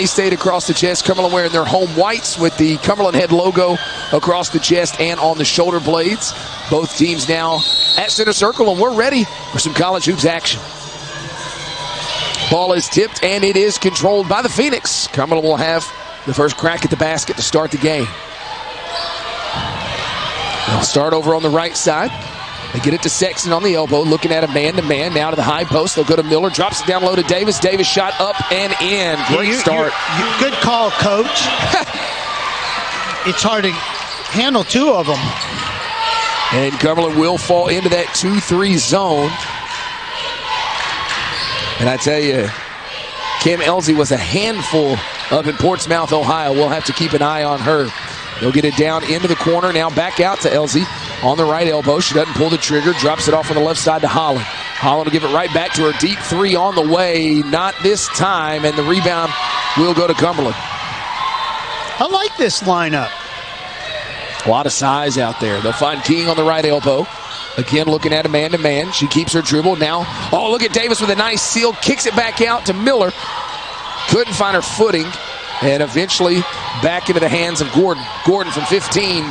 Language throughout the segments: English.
State across the chest. Cumberland wearing their home whites with the Cumberland head logo across the chest and on the shoulder blades. Both teams now at center circle, and we're ready for some college hoops action. Ball is tipped, and it is controlled by the Phoenix. Cumberland will have the first crack at the basket to start the game. They'll start over on the right side. They get it to Sexton on the elbow, looking at a man-to-man. Now to the high post. They'll go to Miller. Drops it down low to Davis. Davis shot up and in. Great start. Good call, Coach. It's hard to handle two of them. And Cumberland will fall into that 2-3 zone. And I tell you, Kam Elzy was a handful up in Portsmouth, Ohio. We'll have to keep an eye on her. They'll get it down into the corner. Now back out to Elzy on the right elbow. She doesn't pull the trigger. Drops it off on the left side to Holland. Holland will give it right back to her. Deep three on the way. Not this time. And the rebound will go to Cumberland. I like this lineup. A lot of size out there. They'll find King on the right elbow. Again, looking at a man-to-man. She keeps her dribble. Now, oh, look at Davis with a nice seal. Kicks it back out to Miller. Couldn't find her footing. And eventually back into the hands of Gordon. Gordon from 15,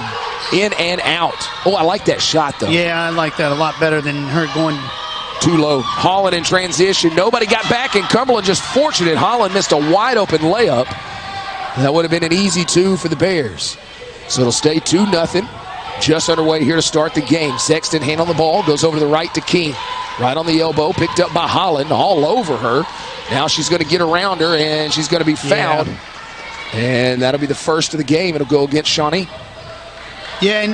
in and out. Oh, I like that shot, though. Yeah, I like that a lot better than her going too low. Holland in transition. Nobody got back, and Cumberland just fortunate. Holland missed a wide-open layup. That would have been an easy two for the Bears. So it'll stay 2-0. Just underway here to start the game. Sexton handling the ball. Goes over to the right to King. Right on the elbow. Picked up by Holland. All over her. Now she's going to get around her, and she's going to be fouled. Yeah. And that'll be the first of the game. It'll go against Shawnee. Yeah, and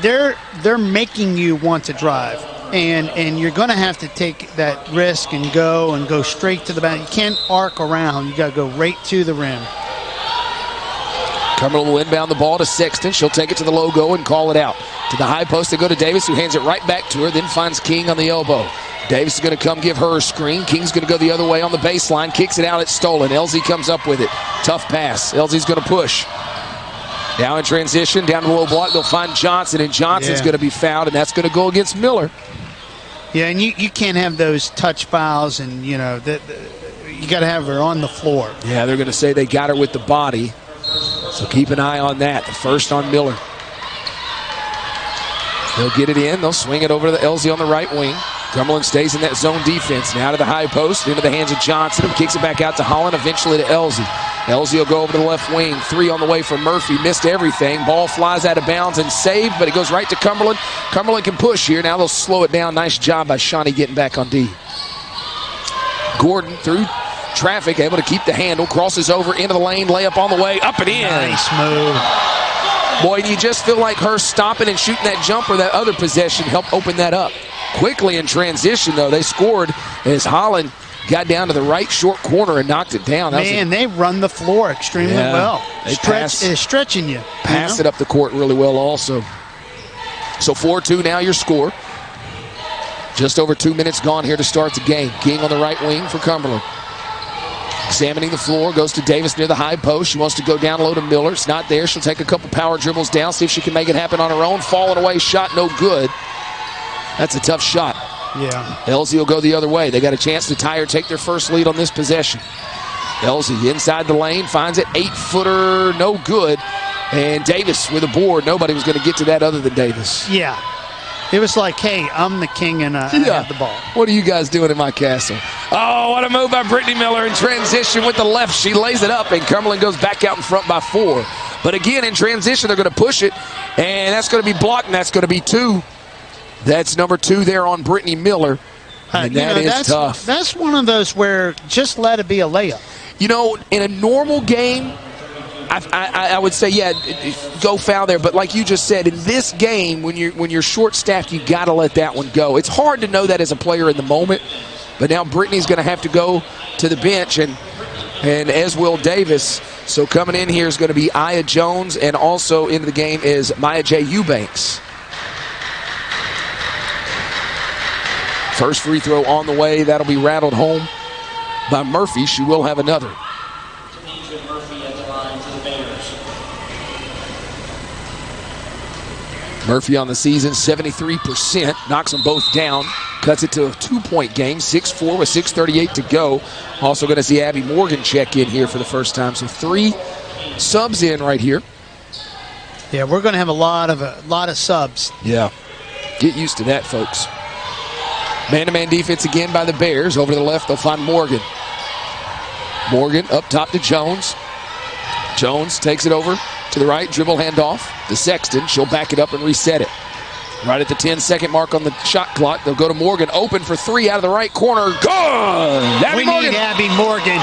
they're making you want to drive. And you're going to have to take that risk and go straight to the basket. You can't arc around. You got to go right to the rim. Cumberland will inbound the ball to Sexton. She'll take it to the logo and call it out. To the high post, they go to Davis, who hands it right back to her, then finds King on the elbow. Davis is going to come give her a screen. King's going to go the other way on the baseline. Kicks it out. It's stolen. Elzy comes up with it. Tough pass. Elzy's going to push. Now in transition, down to the low block, they'll find Johnson, and Johnson's going to be fouled, and that's going to go against Miller. Yeah, and you can't have those touch fouls, and, you know, you got to have her on the floor. Yeah, they're going to say they got her with the body. So keep an eye on that. The first on Miller. They'll get it in. They'll swing it over to the Elzy on the right wing. Cumberland stays in that zone defense. Now to the high post, into the hands of Johnson. Kicks it back out to Holland, eventually to Elzy. Elzy will go over to the left wing. Three on the way for Murphy. Missed everything. Ball flies out of bounds and saved, but it goes right to Cumberland. Cumberland can push here. Now they'll slow it down. Nice job by Shawnee getting back on D. Gordon through traffic, able to keep the handle. Crosses over into the lane. Layup on the way. Up and in. Nice move. Boy, you just feel like her stopping and shooting that jumper, that other possession, helped open that up. Quickly in transition, though, they scored as Holland got down to the right short corner and knocked it down. They run the floor extremely well. Stretching you. Pass it up the court really well also. So 4-2 now your score. Just over 2 minutes gone here to start the game. King on the right wing for Cumberland. Examining the floor, goes to Davis near the high post. She wants to go down low to Miller. It's not there. She'll take a couple power dribbles down, see if she can make it happen on her own. Falling away, shot no good. That's a tough shot. Yeah. Elzy will go the other way. They got a chance to tie or take their first lead on this possession. Elzy inside the lane, finds it. 8-footer, no good. And Davis with a board. Nobody was going to get to that other than Davis. Yeah. It was like, hey, I'm the king and I have the ball. What are you guys doing in my castle? Oh, what a move by Brittany Miller in transition with the left. She lays it up, and Cumberland goes back out in front by 4. But again, in transition, they're going to push it, and that's going to be blocked, and that's going to be 2. That's number 2 there on Brittany Miller, and that's tough. That's one of those where just let it be a layup. You know, in a normal game, I would say, yeah, go foul there. But like you just said, in this game, when you're short-staffed, you got to let that one go. It's hard to know that as a player in the moment. But now Brittany's going to have to go to the bench, and as will Davis. So coming in here is going to be Aya Jones, and also into the game is Maya J. Eubanks. First free throw on the way. That'll be rattled home by Murphy. She will have another. Murphy on the season, 73%, knocks them both down. Cuts it to a 2-point game, 6-4 with 6:38 to go. Also going to see Abby Morgan check in here for the first time. So 3 subs in right here. Yeah, we're going to have a lot of subs. Yeah, get used to that, folks. Man-to-man defense again by the Bears. Over to the left, they'll find Morgan. Morgan up top to Jones. Jones takes it over to the right, dribble handoff to Sexton. She'll back it up and reset it. Right at the 10-second mark on the shot clock, they'll go to Morgan, open for 3 out of the right corner. Good! Abby Morgan. Need Abby Morgan.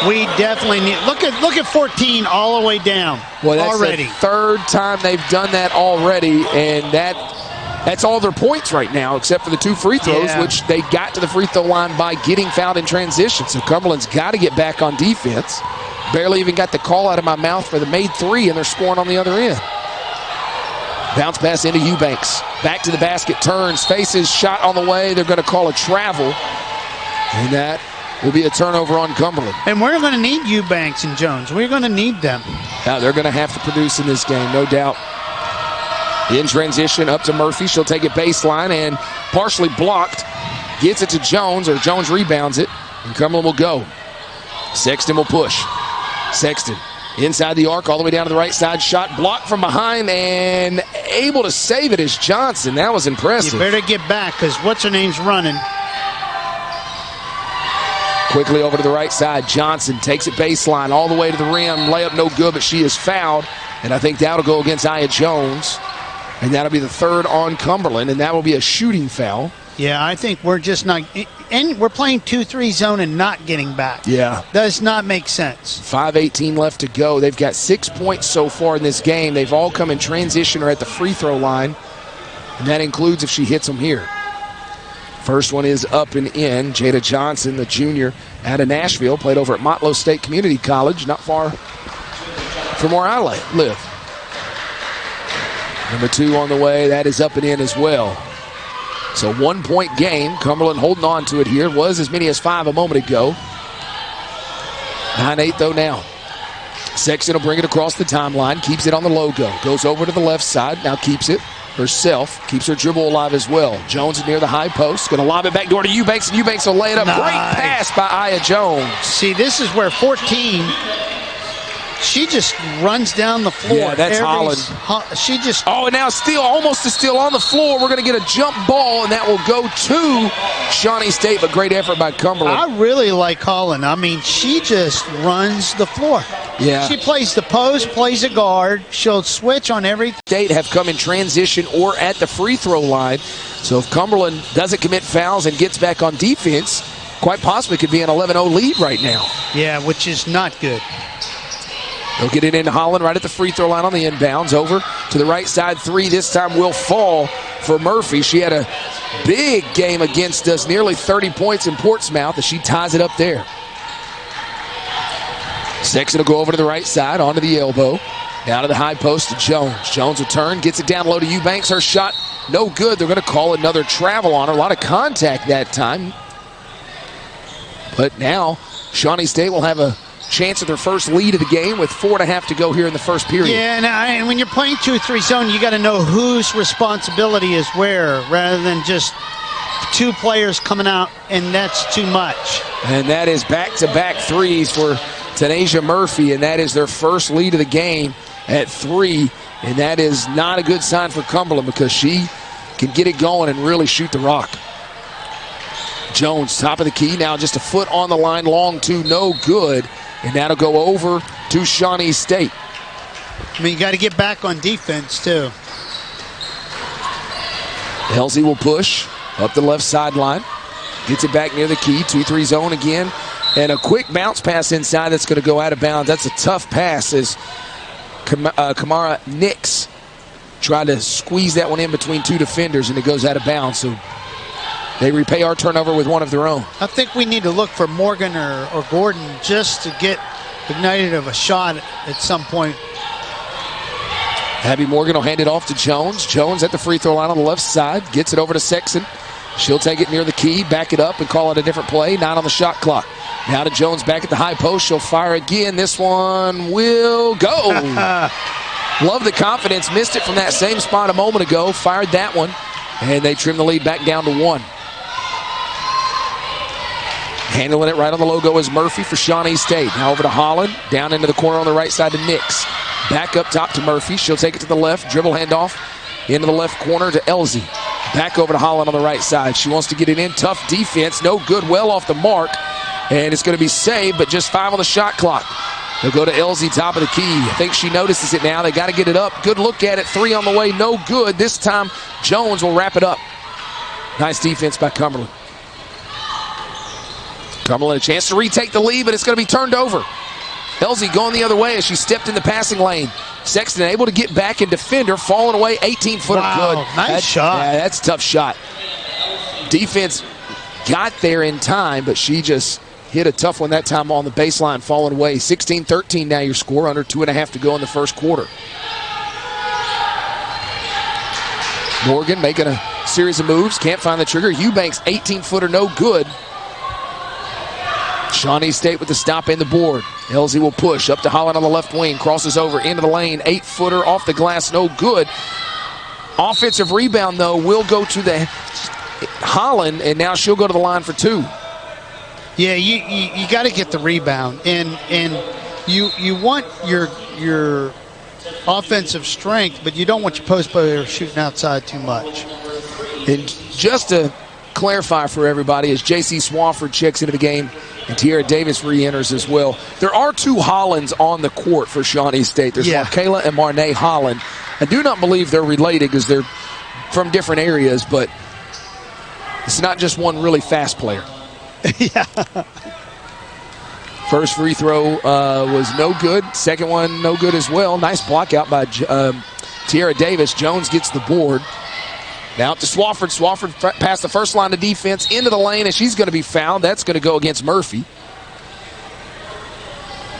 We definitely need. Look at 14 all the way down. Well, that's already the 3rd time they've done that already, and that's all their points right now, except for the 2 free throws, which they got to the free throw line by getting fouled in transition. So Cumberland's got to get back on defense. Barely even got the call out of my mouth for the made 3, and they're scoring on the other end. Bounce pass into Eubanks. Back to the basket, turns, faces, shot on the way. They're going to call a travel, and that will be a turnover on Cumberland. And we're going to need Eubanks and Jones. We're going to need them. Now they're going to have to produce in this game, no doubt. In transition, up to Murphy. She'll take it baseline and partially blocked. Gets it to Jones, or Jones rebounds it, and Cumberland will go. Sexton will push. Sexton inside the arc, all the way down to the right side. Shot blocked from behind and able to save it is Johnson. That was impressive. You better get back because what's-her-name's running. Quickly over to the right side. Johnson takes it baseline all the way to the rim. Layup no good, but she is fouled. And I think that'll go against Aya Jones. And that'll be the 3rd on Cumberland, and that will be a shooting foul. Yeah, I think we're just not. And we're playing 2-3 zone and not getting back. Yeah. Does not make sense. 5:18 left to go. They've got 6 points so far in this game. They've all come in transition or at the free throw line. And that includes if she hits them here. First one is up and in. Jada Johnson, the junior out of Nashville, played over at Motlow State Community College, not far from where I live. Number 2 on the way. That is up and in as well. So 1-point game. Cumberland holding on to it here. It was as many as 5 a moment ago. 9-8 though now. Sexton will bring it across the timeline. Keeps it on the logo. Goes over to the left side. Now keeps it herself. Keeps her dribble alive as well. Jones near the high post. Going to lob it back door to Eubanks. And Eubanks will lay it up. Nice. Great pass by Aya Jones. See, this is where 14... She just runs down the floor. Yeah, that's Holland. She just... Oh, and now almost a steal on the floor. We're going to get a jump ball, and that will go to Shawnee State, but great effort by Cumberland. I really like Holland. I mean, she just runs the floor. Yeah. She plays the post, plays a guard. She'll switch on every... State have come in transition or at the free throw line. So if Cumberland doesn't commit fouls and gets back on defense, quite possibly could be an 11-0 lead right now. Yeah, which is not good. They'll get it into Holland right at the free throw line on the inbounds. Over to the right side 3. This time will fall for Murphy. She had a big game against us, nearly 30 points in Portsmouth, as she ties it up there. Sexton will go over to the right side, onto the elbow. Down to the high post to Jones. Jones will turn, gets it down low to Eubanks. Her shot, no good. They're going to call another travel on her. A lot of contact that time. But now, Shawnee State will have a chance at their first lead of the game with 4.5 to go here in the first period. Yeah, and when you're playing 2-3 zone, you got to know whose responsibility is where, rather than just 2 players coming out, and that's too much. And that is back-to-back threes for Tanasia Murphy, and that is their first lead of the game at 3. And that is not a good sign for Cumberland because she can get it going and really shoot the rock. Jones, top of the key, now just a foot on the line, long 2, no good. And that'll go over to Shawnee State. I mean, you got to get back on defense, too. Elzy will push up the left sideline. Gets it back near the key. 2-3 zone again. And a quick bounce pass inside that's going to go out of bounds. That's a tough pass as Kamara Nix tried to squeeze that one in between 2 defenders, and it goes out of bounds. So they repay our turnover with one of their own. I think we need to look for Morgan or Gordon just to get ignited of a shot at some point. Abby Morgan will hand it off to Jones. Jones at the free throw line on the left side. Gets it over to Sexton. She'll take it near the key, back it up, and call it a different play. 9 on the shot clock. Now to Jones back at the high post. She'll fire again. This one will go. Love the confidence. Missed it from that same spot a moment ago. Fired that one. And they trim the lead back down to 1. Handling it right on the logo is Murphy for Shawnee State. Now over to Holland. Down into the corner on the right side to Nix. Back up top to Murphy. She'll take it to the left. Dribble handoff into the left corner to Elzy. Back over to Holland on the right side. She wants to get it in. Tough defense. No good. Well off the mark. And it's going to be saved, but just 5 on the shot clock. They'll go to Elzy, top of the key. I think she notices it now. They got to get it up. Good look at it. 3 on the way. No good. This time, Jones will wrap it up. Nice defense by Cumberland. Cumberland a chance to retake the lead, but it's going to be turned over. Elzy going the other way as she stepped in the passing lane. Sexton able to get back and defend her. Falling away. 18-footer. Wow, good. Nice shot. Yeah, that's a tough shot. Defense got there in time, but she just hit a tough one that time on the baseline, falling away. 16-13 now your score, under 2.5 to go in the first quarter. Morgan making a series of moves, can't find the trigger. Eubanks, 18-footer, no good. Shawnee State with the stop in the board. Elzy will push up to Holland on the left wing, crosses over into the lane, 8-footer off the glass, no good. Offensive rebound, though, will go to the Holland, and now she'll go to the line for 2. Yeah, you got to get the rebound, and you want your offensive strength, but you don't want your post player shooting outside too much. And just to clarify for everybody, as J.C. Swafford checks into the game and Tierra Davis re-enters as well, there are 2 Hollands on the court for Shawnee State. There's Markayla and Marnay Holland. I do not believe they're related because they're from different areas, but it's not just one really fast player. Yeah. First free throw was no good. Second one, no good as well. Nice block out by Tierra Davis. Jones gets the board. Now to Swafford. Swafford past the first line of defense into the lane, and she's going to be fouled. That's going to go against Murphy.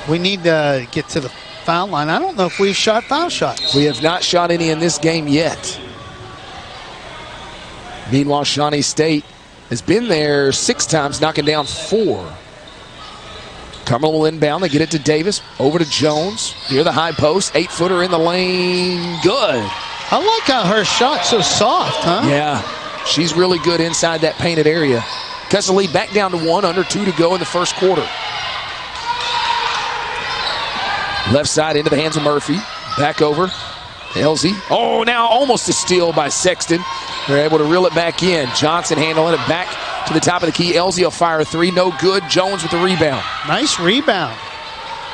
We need to get to the foul line. I don't know if we've shot foul shots. We have not shot any in this game yet. Meanwhile, Shawnee State has been there 6 times, knocking down 4. Cumberland will inbound. They get it to Davis. Over to Jones. Near the high post. 8-footer in the lane. Good. I like how her shot's so soft, huh? Yeah. She's really good inside that painted area. Cuts the lead back down to 1. Under 2 to go in the first quarter. Left side into the hands of Murphy. Back over. Elzy. Oh, now almost a steal by Sexton. They're able to reel it back in. Johnson handling it back to the top of the key. Elzy will fire a 3. No good. Jones with the rebound. Nice rebound.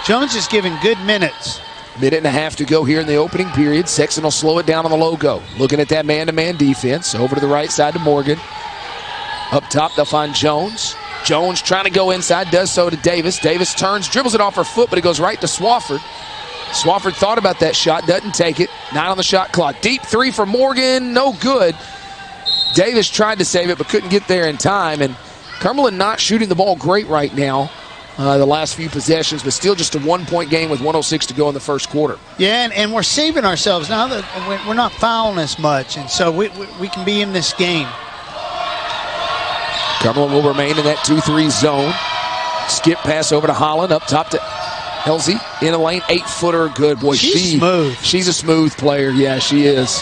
Jones is giving good minutes. Minute and a half to go here in the opening period. Sexton will slow it down on the logo. Looking at that man-to-man defense. Over to the right side to Morgan. Up top, they'll find Jones. Jones trying to go inside. Does so to Davis. Davis turns, dribbles it off her foot, but it goes right to Swafford. Swafford thought about that shot. Doesn't take it. 9 on the shot clock. Deep 3 for Morgan. No good. Davis tried to save it, but couldn't get there in time. And Cumberland not shooting the ball great right now. The last few possessions, but still just a 1-point game with 1:06 to go in the first quarter. Yeah, and we're saving ourselves now that we're not fouling as much, and so we can be in this game. Cumberland will remain in that 2-3 zone. Skip pass over to Holland, up top to Elzy. In the lane, 8-footer, good. Boy, she's smooth. She's a smooth player. Yeah, she is.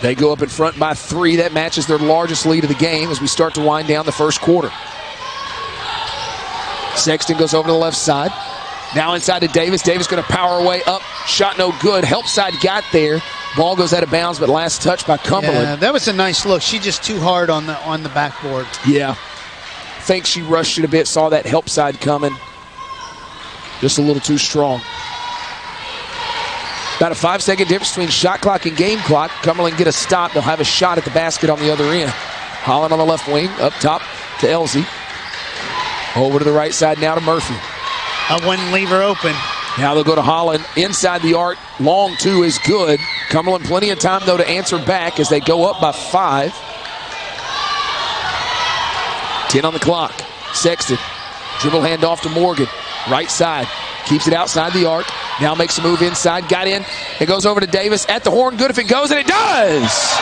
They go up in front by 3. That matches their largest lead of the game as we start to wind down the first quarter. Sexton goes over to the left side. Now inside to Davis. Davis going to power away up. Shot no good. Help side got there. Ball goes out of bounds, but last touch by Cumberland. Yeah, that was a nice look. She just too hard on the backboard. Yeah. Think she rushed it a bit. Saw that help side coming. Just a little too strong. About a 5-second difference between shot clock and game clock. Cumberland get a stop. They'll have a shot at the basket on the other end. Holland on the left wing. Up top to Elzy. Over to the right side now to Murphy. I wouldn't leave her open. Now they'll go to Holland. Inside the arc. Long 2 is good. Cumberland plenty of time, though, to answer back as they go up by 5. 10 on the clock. Sexton. Dribble handoff to Morgan. Right side. Keeps it outside the arc. Now makes a move inside. Got in. It goes over to Davis at the horn. Good if it goes, and it does!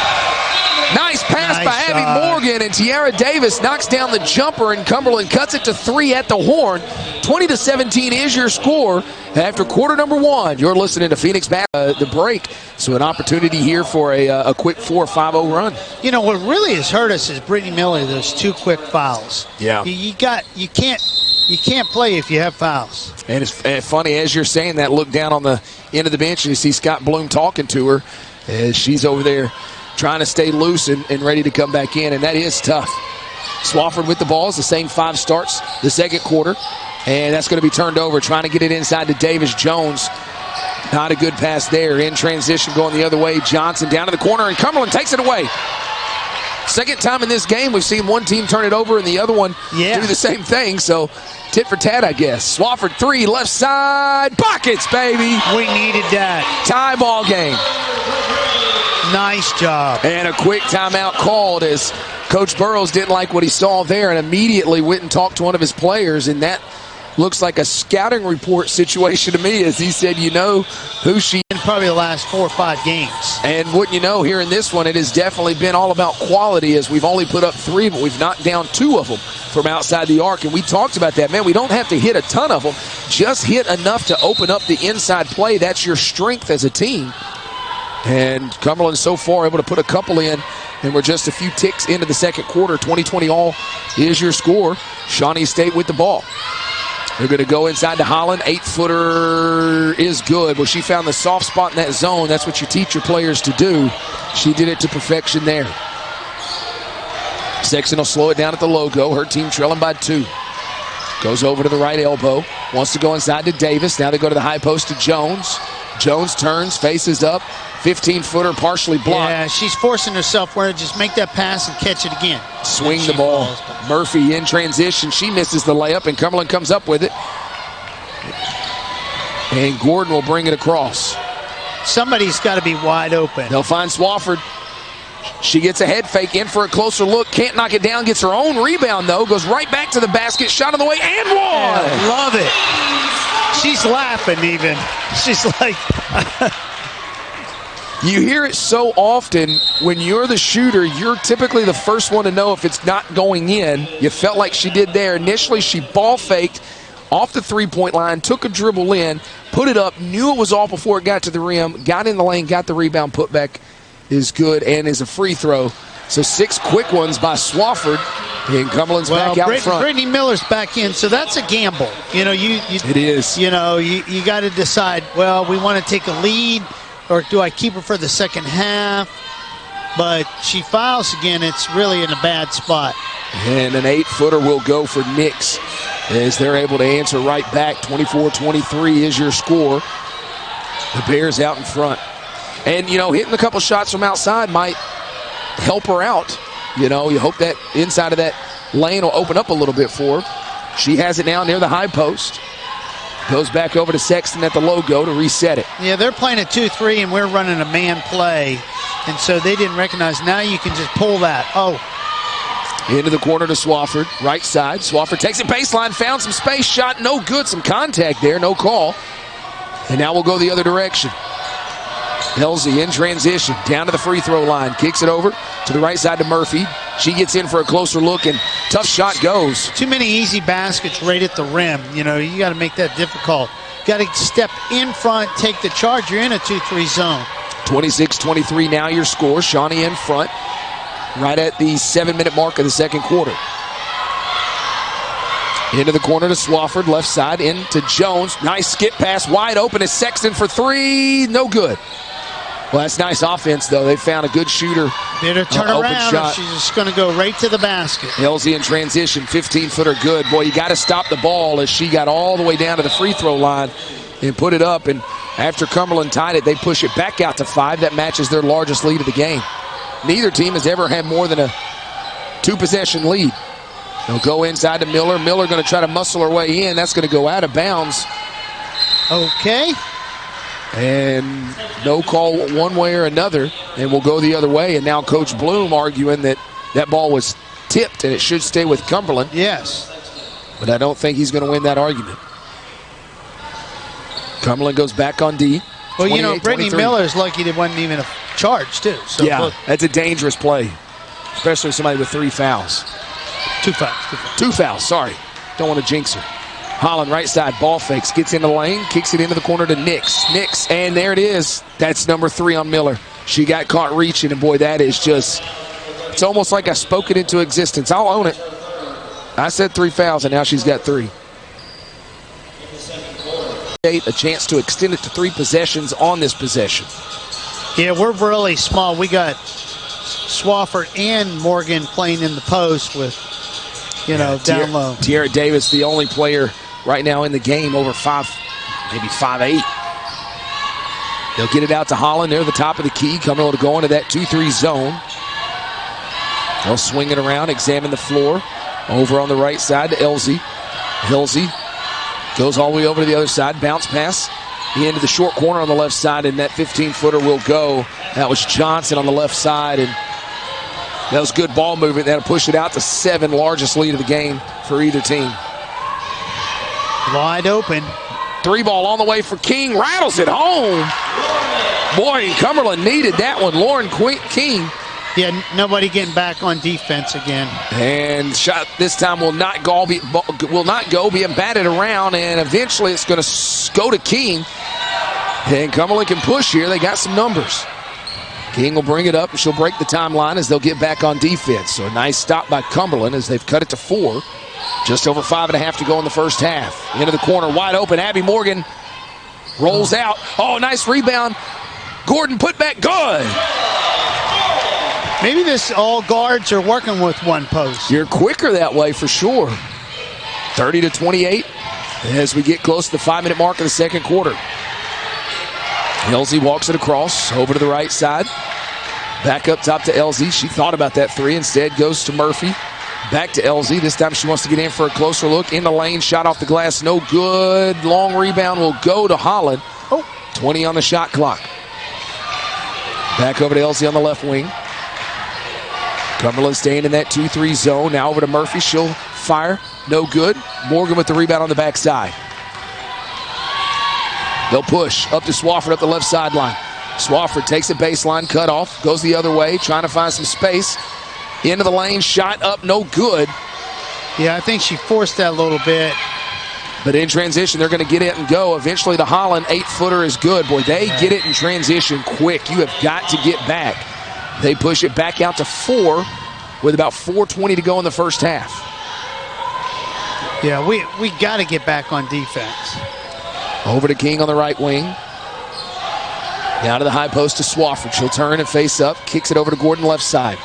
Nice pass by Abby Morgan, and Tiara Davis knocks down the jumper, and Cumberland cuts it to 3 at the horn. 20-17 is your score after quarter number 1. You're listening to Phoenix the break, so an opportunity here for a quick 4-5-0 run. You know, what really has hurt us is Brittany Miller, those 2 quick fouls. Yeah. You can't play if you have fouls. And it's funny, as you're saying that, look down on the end of the bench and you see Scott Bloom talking to her as she's over there trying to stay loose and ready to come back in, and that is tough. Swafford with the ball. It's the same 5 starts the second quarter, and that's going to be turned over, trying to get it inside to Davis Jones. Not a good pass there. In transition going the other way. Johnson down to the corner, and Cumberland takes it away. Second time in this game we've seen one team turn it over and the other one do the same thing, so tit for tat, I guess. Swafford 3, left side, buckets, baby. We needed that. Tie ball game. Nice job. And a quick timeout called as Coach Burrows didn't like what he saw there and immediately went and talked to one of his players, and that looks like a scouting report situation to me, as he said, you know who she in probably the last 4 or 5 games. And wouldn't you know, here in this one, it has definitely been all about quality, as we've only put up 3, but we've knocked down 2 of them from outside the arc. And we talked about that. Man, we don't have to hit a ton of them. Just hit enough to open up the inside play. That's your strength as a team. And Cumberland so far able to put a couple in, and we're just a few ticks into the second quarter. 20-20 all is your score. Shawnee State with the ball. They're going to go inside to Holland. 8-footer is good. Well, she found the soft spot in that zone. That's what you teach your players to do. She did it to perfection there. Sexton will slow it down at the logo. Her team trailing by 2. Goes over to the right elbow. Wants to go inside to Davis. Now they go to the high post to Jones. Jones turns, faces up. 15-footer partially blocked. Yeah, she's forcing herself where to just make that pass and catch it again. Swing the ball. Murphy in transition. She misses the layup, and Cumberland comes up with it. And Gordon will bring it across. Somebody's got to be wide open. They'll find Swafford. She gets a head fake, in for a closer look. Can't knock it down. Gets her own rebound, though. Goes right back to the basket. Shot on the way, and one! Yeah, love it. She's laughing even. She's like... You hear it so often when you're the shooter, you're typically the first one to know if it's not going in. You felt like she did there. Initially, she ball faked off the three-point line, took a dribble in, put it up, knew it was off before it got to the rim, got in the lane, got the rebound, put back is good, and is a free throw. So 6 quick ones by Swafford, and Cumberland's back out front. Brittany Miller's back in, so that's a gamble. You know, it is. You know, you got to decide, well, we want to take a lead, or do I keep her for the second half? But she fouls again. It's really in a bad spot. And an 8-footer will go for Nix as they're able to answer right back. 24-23 is your score. The Bears out in front. And, you know, hitting a couple shots from outside might help her out. You know, you hope that inside of that lane will open up a little bit for her. She has it now near the high post. Goes back over to Sexton at the logo to reset it. Yeah, they're playing a 2-3, and we're running a man play. And so they didn't recognize. Now you can just pull that. Oh. Into the corner to Swafford. Right side. Swafford takes it baseline. Found some space. Shot no good. Some contact there. No call. And now we'll go the other direction. Elzy in transition. Down to the free throw line. Kicks it over to the right side to Murphy. She gets in for a closer look, and tough shot goes. Too many easy baskets right at the rim. You know, you got to make that difficult. Got to step in front, take the charge. You're in a 2-3 zone. 26-23 now your score. Shawnee in front right at the 7-minute mark of the second quarter. Into the corner to Swafford, left side, into Jones. Nice skip pass, wide open is Sexton for 3. No good. Well, that's nice offense, though. They found a good shooter. Did her turn around, and she's just going to go right to the basket. Elzy in transition, 15-footer good. Boy, you got to stop the ball, as she got all the way down to the free throw line and put it up. And after Cumberland tied it, they push it back out to 5. That matches their largest lead of the game. Neither team has ever had more than a 2-possession lead. They'll go inside to Miller. Miller going to try to muscle her way in. That's going to go out of bounds. Okay. And no call one way or another, and we'll go the other way. And now Coach Bloom arguing that that ball was tipped and it should stay with Cumberland. Yes. But I don't think he's going to win that argument. Cumberland goes back on D. Well, you know, Brittany Miller's lucky there wasn't even a charge, too. So yeah, look, that's a dangerous play, especially somebody with 3 fouls. 2 fouls. 2 fouls, sorry. Don't want to jinx her. Holland, right side, ball fakes, gets into the lane, kicks it into the corner to Nix. And there it is. That's number 3 on Miller. She got caught reaching, and boy, that is just, it's almost like I spoke it into existence. I'll own it. I said 3 fouls, and now she's got 3. A chance to extend it to 3 possessions on this possession. Yeah, we're really small. We got Swafford and Morgan playing in the post with, down low. Tierra Davis, the only player right now in the game over 5, maybe 5'8". They'll get it out to Holland. They're the top of the key, coming to go into that 2-3 zone. They'll swing it around, examine the floor. Over on the right side to Elzy. Elzy goes all the way over to the other side. Bounce pass into the short corner on the left side, and that 15-footer will go. That was Johnson on the left side, and that was good ball movement. That'll push it out to 7, largest lead of the game for either team. Wide open. 3 ball on the way for King. Rattles it home. Boy, Cumberland needed that one. Lauren King. Yeah, nobody getting back on defense again. And shot this time will not go, being batted around, and eventually it's going to go to King. And Cumberland can push here. They got some numbers. King will bring it up, and she'll break the timeline as they'll get back on defense. So a nice stop by Cumberland as they've cut it to 4. Just over 5.5 to go in the first half. Into the corner, wide open. Abby Morgan rolls out. Oh, nice rebound. Gordon put back, good. Maybe this all guards are working with one post. You're quicker that way for sure. 30-28 as we get close to the 5-minute mark of the second quarter. Elzy walks it across over to the right side. Back up top to Elzy. She thought about that 3. Instead goes to Murphy. Back to Elzy. This time she wants to get in for a closer look. In the lane, shot off the glass. No good. Long rebound will go to Holland. 20 on the shot clock. Back over to Elzy on the left wing. Cumberland staying in that 2-3 zone. Now over to Murphy. She'll fire. No good. Morgan with the rebound on the backside. They'll push up to Swafford up the left sideline. Swafford takes a baseline, cut off, goes the other way, trying to find some space. Into the lane, shot up, no good. Yeah, I think she forced that a little bit. But in transition, they're going to get it and go. Eventually, the Holland 8-footer is good. Boy, they get it in transition quick. You have got to get back. They push it back out to 4 with about 4:20 to go in the first half. Yeah, we got to get back on defense. Over to King on the right wing. Down to the high post to Swafford. She'll turn and face up. Kicks it over to Gordon left side.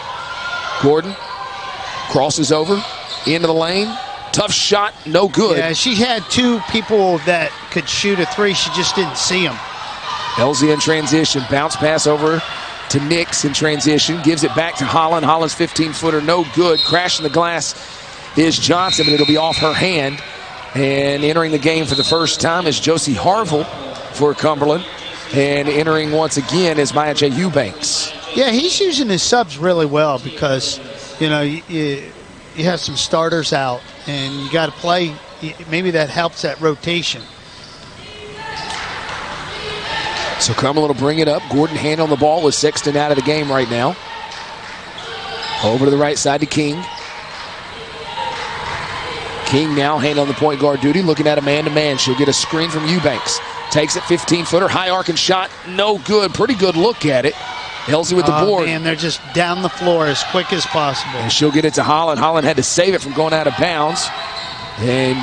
Gordon crosses over into the lane. Tough shot, no good. Yeah, she had 2 people that could shoot a 3. She just didn't see them. Elzy in transition. Bounce pass over to Nix in transition. Gives it back to Holland. Holland's 15-footer, no good. Crashing the glass is Johnson, but it'll be off her hand. And entering the game for the first time is Josie Harville for Cumberland. And entering once again is Maya J. Eubanks. Yeah, he's using his subs really well because, you have some starters out and you got to play. Maybe that helps that rotation. So Cumberland will bring it up. Gordon hand on the ball with Sexton out of the game right now. Over to the right side to King. King now hand on the point guard duty, looking at a man-to-man. She'll get a screen from Eubanks. Takes it, 15-footer, high arcing shot, no good. Pretty good look at it. Elzy with the board. Man, they're just down the floor as quick as possible. And she'll get it to Holland. Holland had to save it from going out of bounds. And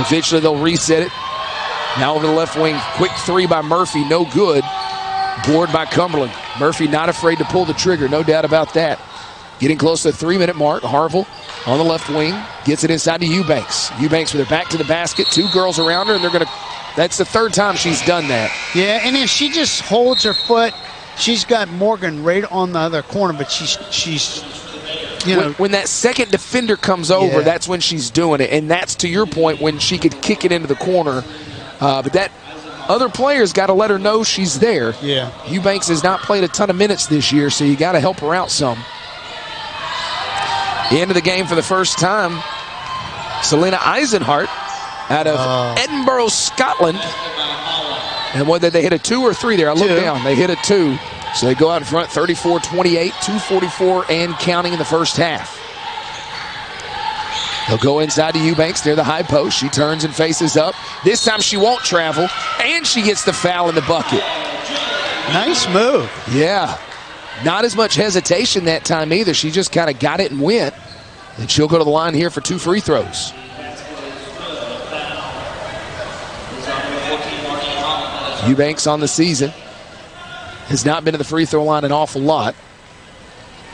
eventually they'll reset it. Now over the left wing, quick 3 by Murphy, no good. Board by Cumberland. Murphy not afraid to pull the trigger, no doubt about that. Getting close to the 3-minute mark. Harville on the left wing gets it inside to Eubanks. Eubanks with her back to the basket. 2 girls around her, and they're going to. That's the 3rd time she's done that. Yeah, and if she just holds her foot, she's got Morgan right on the other corner, but she's when that second defender comes over, that's when she's doing it, and that's to your point when she could kick it into the corner. But that other player's got to let her know she's there. Yeah. Eubanks has not played a ton of minutes this year, so you got to help her out some. Into the game for the first time, Selena Eisenhart out of Edinburgh, Scotland. And whether they hit a 2 or 3 there, I looked down. They hit a 2. So they go out in front 34-28, 2:44 and counting in the first half. They'll go inside to Eubanks near the high post. She turns and faces up. This time she won't travel, and she gets the foul in the bucket. Nice move. Yeah. Not as much hesitation that time either. She just kind of got it and went. And she'll go to the line here for 2 free throws. Eubanks on the season has not been to the free throw line an awful lot.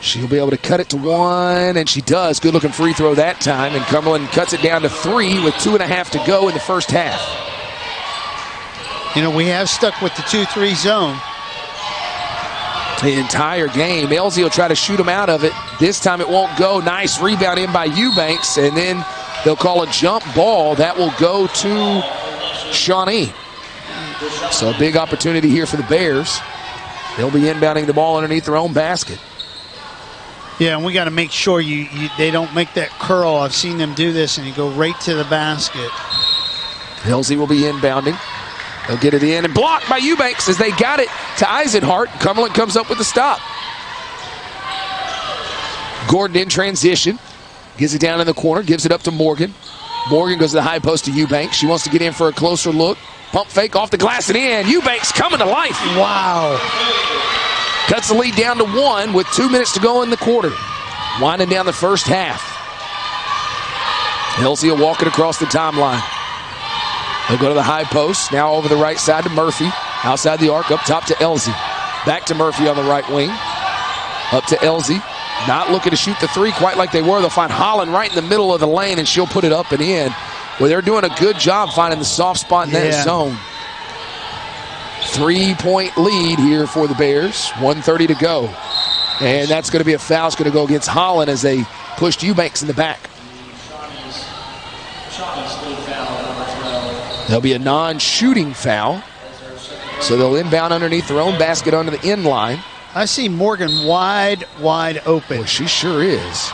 She'll be able to cut it to 1, and she does. Good looking free throw that time, and Cumberland cuts it down to 3 with 2.5 to go in the first half. You know, we have stuck with the 2-3 zone the entire game. Elzy will try to shoot him out of it. This time it won't go. Nice rebound in by Eubanks, and then they'll call a jump ball. That will go to Shawnee. So a big opportunity here for the Bears. They'll be inbounding the ball underneath their own basket. Yeah, and we got to make sure they don't make that curl. I've seen them do this, and you go right to the basket. Elzy will be inbounding. They'll get it in and blocked by Eubanks as they got it to Eisenhart. Cumberland comes up with the stop. Gordon in transition. Gives it down in the corner, gives it up to Morgan. Morgan goes to the high post to Eubanks. She wants to get in for a closer look. Pump fake off the glass and in. Eubanks coming to life. Wow. Cuts the lead down to 1 with 2 minutes to go in the quarter. Winding down the first half. Elzy will walk it across the timeline. They'll go to the high post. Now over the right side to Murphy. Outside the arc, up top to Elzy. Back to Murphy on the right wing. Up to Elzy. Not looking to shoot the 3 quite like they were. They'll find Holland right in the middle of the lane, and she'll put it up and in. Well, they're doing a good job finding the soft spot in that zone. 3-point lead here for the Bears. 1:30 to go. And that's going to be a foul. It's going to go against Holland as they pushed Eubanks in the back. There'll be a non-shooting foul. So they'll inbound underneath their own basket under the end line. I see Morgan wide open. Boy, she sure is.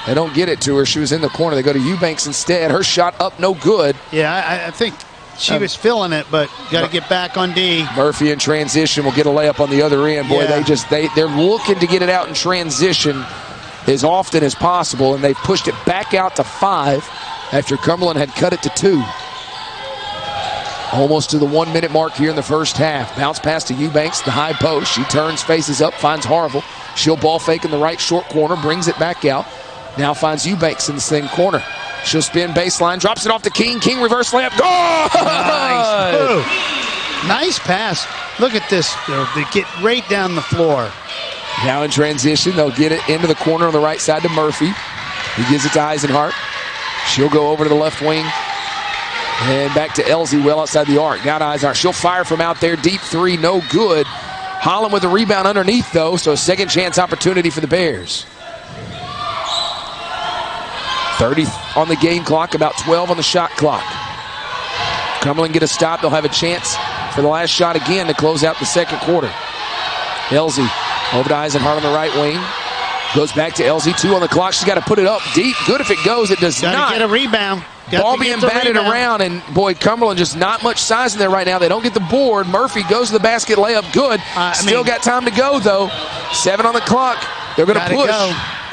They don't get it to her. She was in the corner. They go to Eubanks instead. Her shot up, no good. Yeah, I think she was feeling it, but got to get back on D. Murphy in transition will get a layup on the other end. Boy, they're looking to get it out in transition as often as possible, and they pushed it back out to 5 after Cumberland had cut it to 2. Almost to the 1-minute mark here in the first half. Bounce pass to Eubanks, the high post. She turns, faces up, finds Harville. She'll ball fake in the right short corner, brings it back out. Now finds Eubanks in the same corner. She'll spin baseline, drops it off to King. King reverse layup. Good! Nice pass. Look at this. They get right down the floor. Now in transition, they'll get it into the corner on the right side to Murphy. He gives it to Eisenhart. She'll go over to the left wing. And back to Elzy, well outside the arc. Now to Eisenhart. She'll fire from out there. Deep 3, no good. Holland with the rebound underneath, though, so a second chance opportunity for the Bears. 30 on the game clock, about 12 on the shot clock. Cumberland get a stop. They'll have a chance for the last shot again to close out the second quarter. Elzy over to Eisenhart on the right wing. Goes back to Elzy, 2 on the clock. She's got to put it up deep. Good if it goes. It does not. Got to get a rebound. Ball being batted around, and boy, Cumberland just not much size in there right now. They don't get the board. Murphy goes to the basket, layup good. Still got time to go, though. 7 on the clock. They're going to push.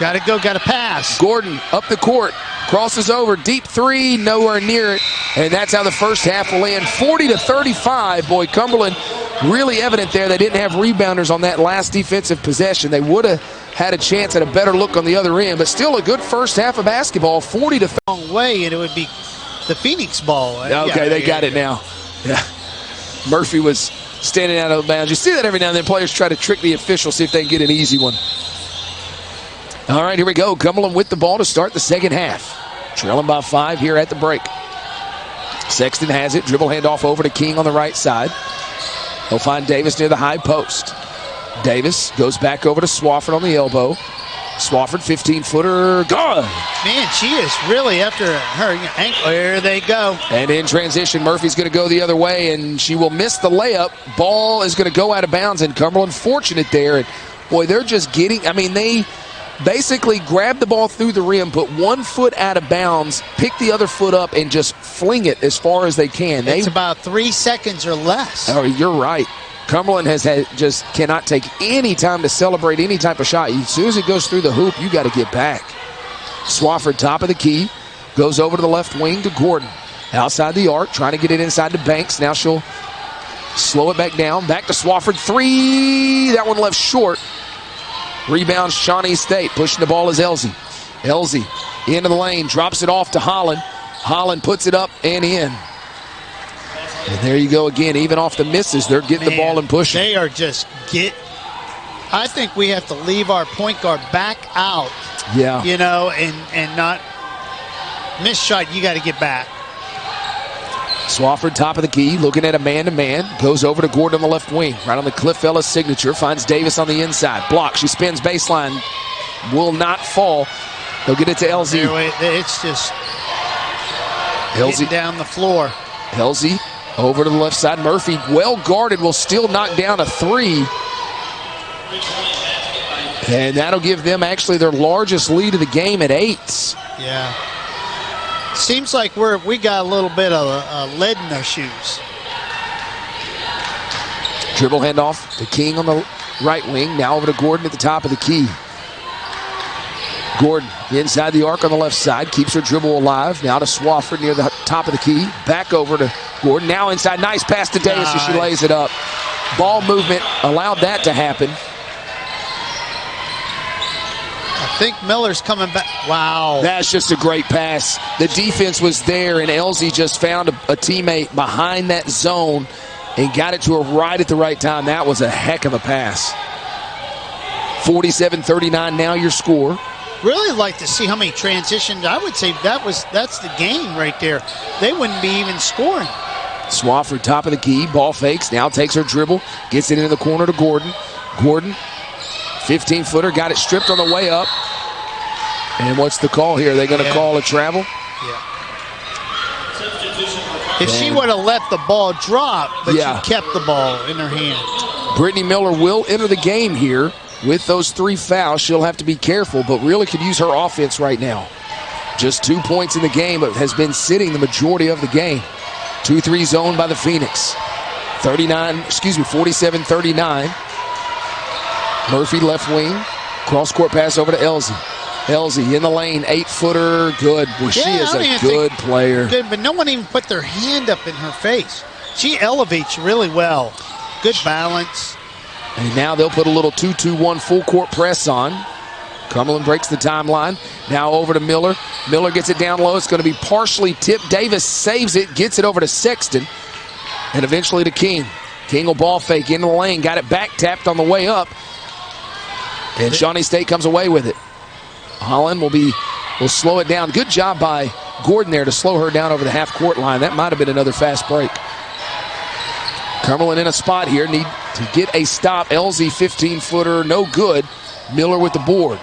Got to go, got to pass. Gordon up the court, crosses over, deep 3, nowhere near it. And that's how the first half will end. 40-35. Boy, Cumberland really evident there. They didn't have rebounders on that last defensive possession. They would have had a chance at a better look on the other end, but still a good first half of basketball. 40-30. Long way, and it would be the Phoenix ball. Okay, they got it now. Yeah. Murphy was standing out of bounds. You see that every now and then. Players try to trick the official, see if they can get an easy one. All right, here we go. Cumberland with the ball to start the second half. Trailing by 5 here at the break. Sexton has it. Dribble handoff over to King on the right side. He'll find Davis near the high post. Davis goes back over to Swafford on the elbow. Swafford, 15-footer, good. Man, she is really after her ankle. There they go. And in transition, Murphy's going to go the other way, and she will miss the layup. Ball is going to go out of bounds, and Cumberland fortunate there. And boy, they're just getting, I mean, basically grab the ball through the rim, put 1 foot out of bounds, pick the other foot up, and just fling it as far as they can. It's about 3 seconds or less. Oh, you're right. Cumberland just cannot take any time to celebrate any type of shot. As soon as it goes through the hoop, you got to get back. Swafford, top of the key, goes over to the left wing to Gordon. Outside the arc, trying to get it inside to Banks. Now she'll slow it back down. Back to Swafford. 3. That one left short. Rebound, Shawnee State. Pushing the ball is Elzy. Elzy into the lane. Drops it off to Holland. Holland puts it up and in. And there you go again. Even off the misses, they're getting the ball and pushing. They are just I think we have to leave our point guard back out. Yeah. You know, and not miss shot. You got to get back. Swafford, top of the key, looking at a man-to-man. Goes over to Gordon on the left wing. Right on the Cliff Ellis signature. Finds Davis on the inside. Block. She spins baseline. Will not fall. They'll get it to Elzy. It's just Elzy down the floor. Elzy over to the left side. Murphy, well guarded, will still knock down a 3. And that'll give them actually their largest lead of the game at 8. Yeah. Seems like we got a little bit of lead in their shoes. Dribble handoff to King on the right wing. Now over to Gordon at the top of the key. Gordon inside the arc on the left side. Keeps her dribble alive. Now to Swafford near the top of the key. Back over to Gordon. Now inside. Nice pass to Davis as she lays it up. Ball movement allowed that to happen. I think Miller's coming back. Wow. That's just a great pass. The defense was there, and Elzy just found a teammate behind that zone and got it to her right at the right time. That was a heck of a pass. 47-39 now your score. Really like to see how many transitions. I would say that's the game right there. They wouldn't be even scoring. Swafford, top of the key, ball fakes, now takes her dribble, gets it into the corner to Gordon. Gordon, 15-footer, got it stripped on the way up. And what's the call here? Are they going to call a travel? Yeah. If she would have let the ball drop, but she kept the ball in her hand. Brittany Miller will enter the game here. With those 3 fouls, she'll have to be careful, but really could use her offense right now. Just 2 points in the game, but has been sitting the majority of the game. 2-3 zone by the Phoenix. 47-39. Murphy left wing. Cross-court pass over to Elzy. Elzy in the lane, 8-footer, good. Well, she is a good player. Good, but no one even put their hand up in her face. She elevates really well. Good balance. And now they'll put a little 2-2-1 full-court press on. Cumberland breaks the timeline. Now over to Miller. Miller gets it down low. It's going to be partially tipped. Davis saves it, gets it over to Sexton, and eventually to King. King will ball fake into the lane. Got it back tapped on the way up. And Shawnee State comes away with it. Holland will slow it down. Good job by Gordon there to slow her down over the half-court line. That might have been another fast break. Cumberland in a spot here. Need to get a stop. Elzy, 15-footer, no good. Miller with the board.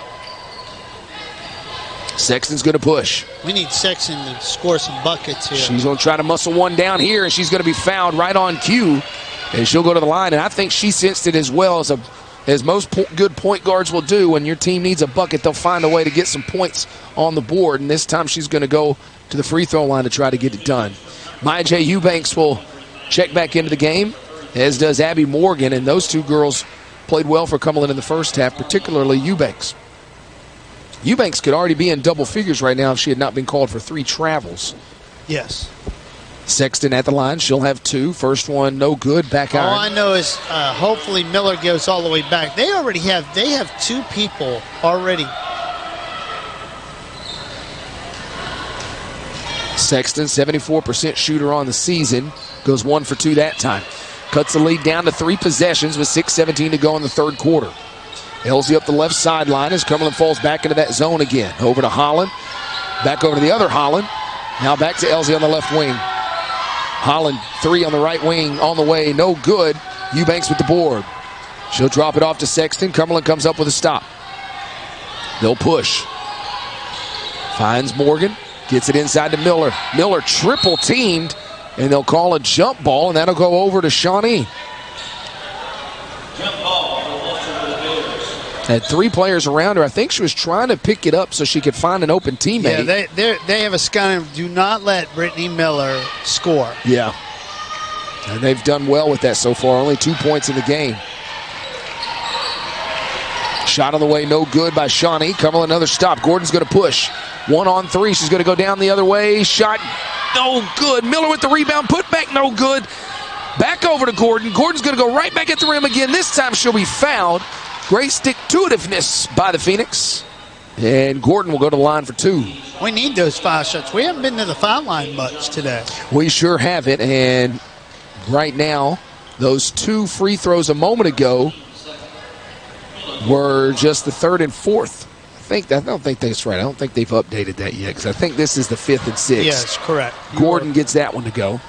Sexton's going to push. We need Sexton to score some buckets here. She's going to try to muscle one down here, and she's going to be fouled right on cue. And she'll go to the line. And I think she sensed it as well as most good point guards will do. When your team needs a bucket, they'll find a way to get some points on the board. And this time she's going to go to the free throw line to try to get it done. Maya J. Eubanks will check back into the game, as does Abby Morgan. And those two girls played well for Cumberland in the first half, particularly Eubanks. Eubanks could already be in double figures right now if she had not been called for 3 travels. Yes. Sexton at the line. She'll have 2. First one, no good. Back iron. All I know is hopefully Miller goes all the way back. They have 2 people already. Sexton, 74% shooter on the season. Goes 1 for 2 that time. Cuts the lead down to 3 possessions with 6:17 to go in the third quarter. Elzy up the left sideline as Cumberland falls back into that zone again. Over to Holland. Back over to the other Holland. Now back to Elzy on the left wing. Holland, 3 on the right wing on the way. No good. Eubanks with the board. She'll drop it off to Sexton. Cumberland comes up with a stop. They'll push. Finds Morgan. Gets it inside to Miller. Miller triple teamed. And they'll call a jump ball, and that'll go over to Shawnee. Jump ball. Had 3 players around her. I think she was trying to pick it up so she could find an open teammate. Yeah, they have a scout. Do not let Brittany Miller score. Yeah. And they've done well with that so far. Only 2 points in the game. Shot on the way, no good by Shawnee. Cumberland, another stop. Gordon's going to push. 1 on 3. She's going to go down the other way. Shot, no good. Miller with the rebound. Put back, no good. Back over to Gordon. Gordon's going to go right back at the rim again. This time she'll be fouled. Great stick-to-itiveness by the Phoenix. And Gordon will go to the line for 2. We need those foul shots. We haven't been to the foul line much today. We sure haven't. And right now, those 2 free throws a moment ago were just the 3rd and 4th. I don't think that's right. I don't think they've updated that yet because I think this is the 5th and 6th. Yes, correct. Gordon gets that one to go.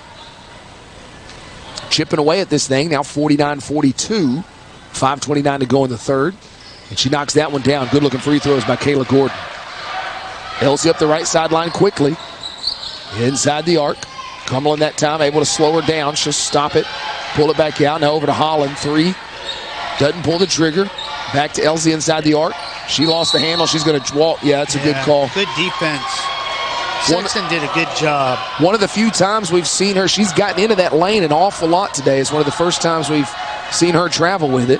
Chipping away at this thing, now 49-42. 5:29 to go in the 3rd. And she knocks that one down. Good-looking free throws by Kayla Gordon. Elzy up the right sideline quickly. Inside the arc. Cumberland that time able to slow her down. She'll stop it. Pull it back out. Now over to Holland. 3. Doesn't pull the trigger. Back to Elzy inside the arc. She lost the handle. She's going to walk. Yeah, that's a good call. Good defense. Sexton did a good job. One of the few times we've seen her, she's gotten into that lane an awful lot today. It's one of the first times we've seen her travel with it.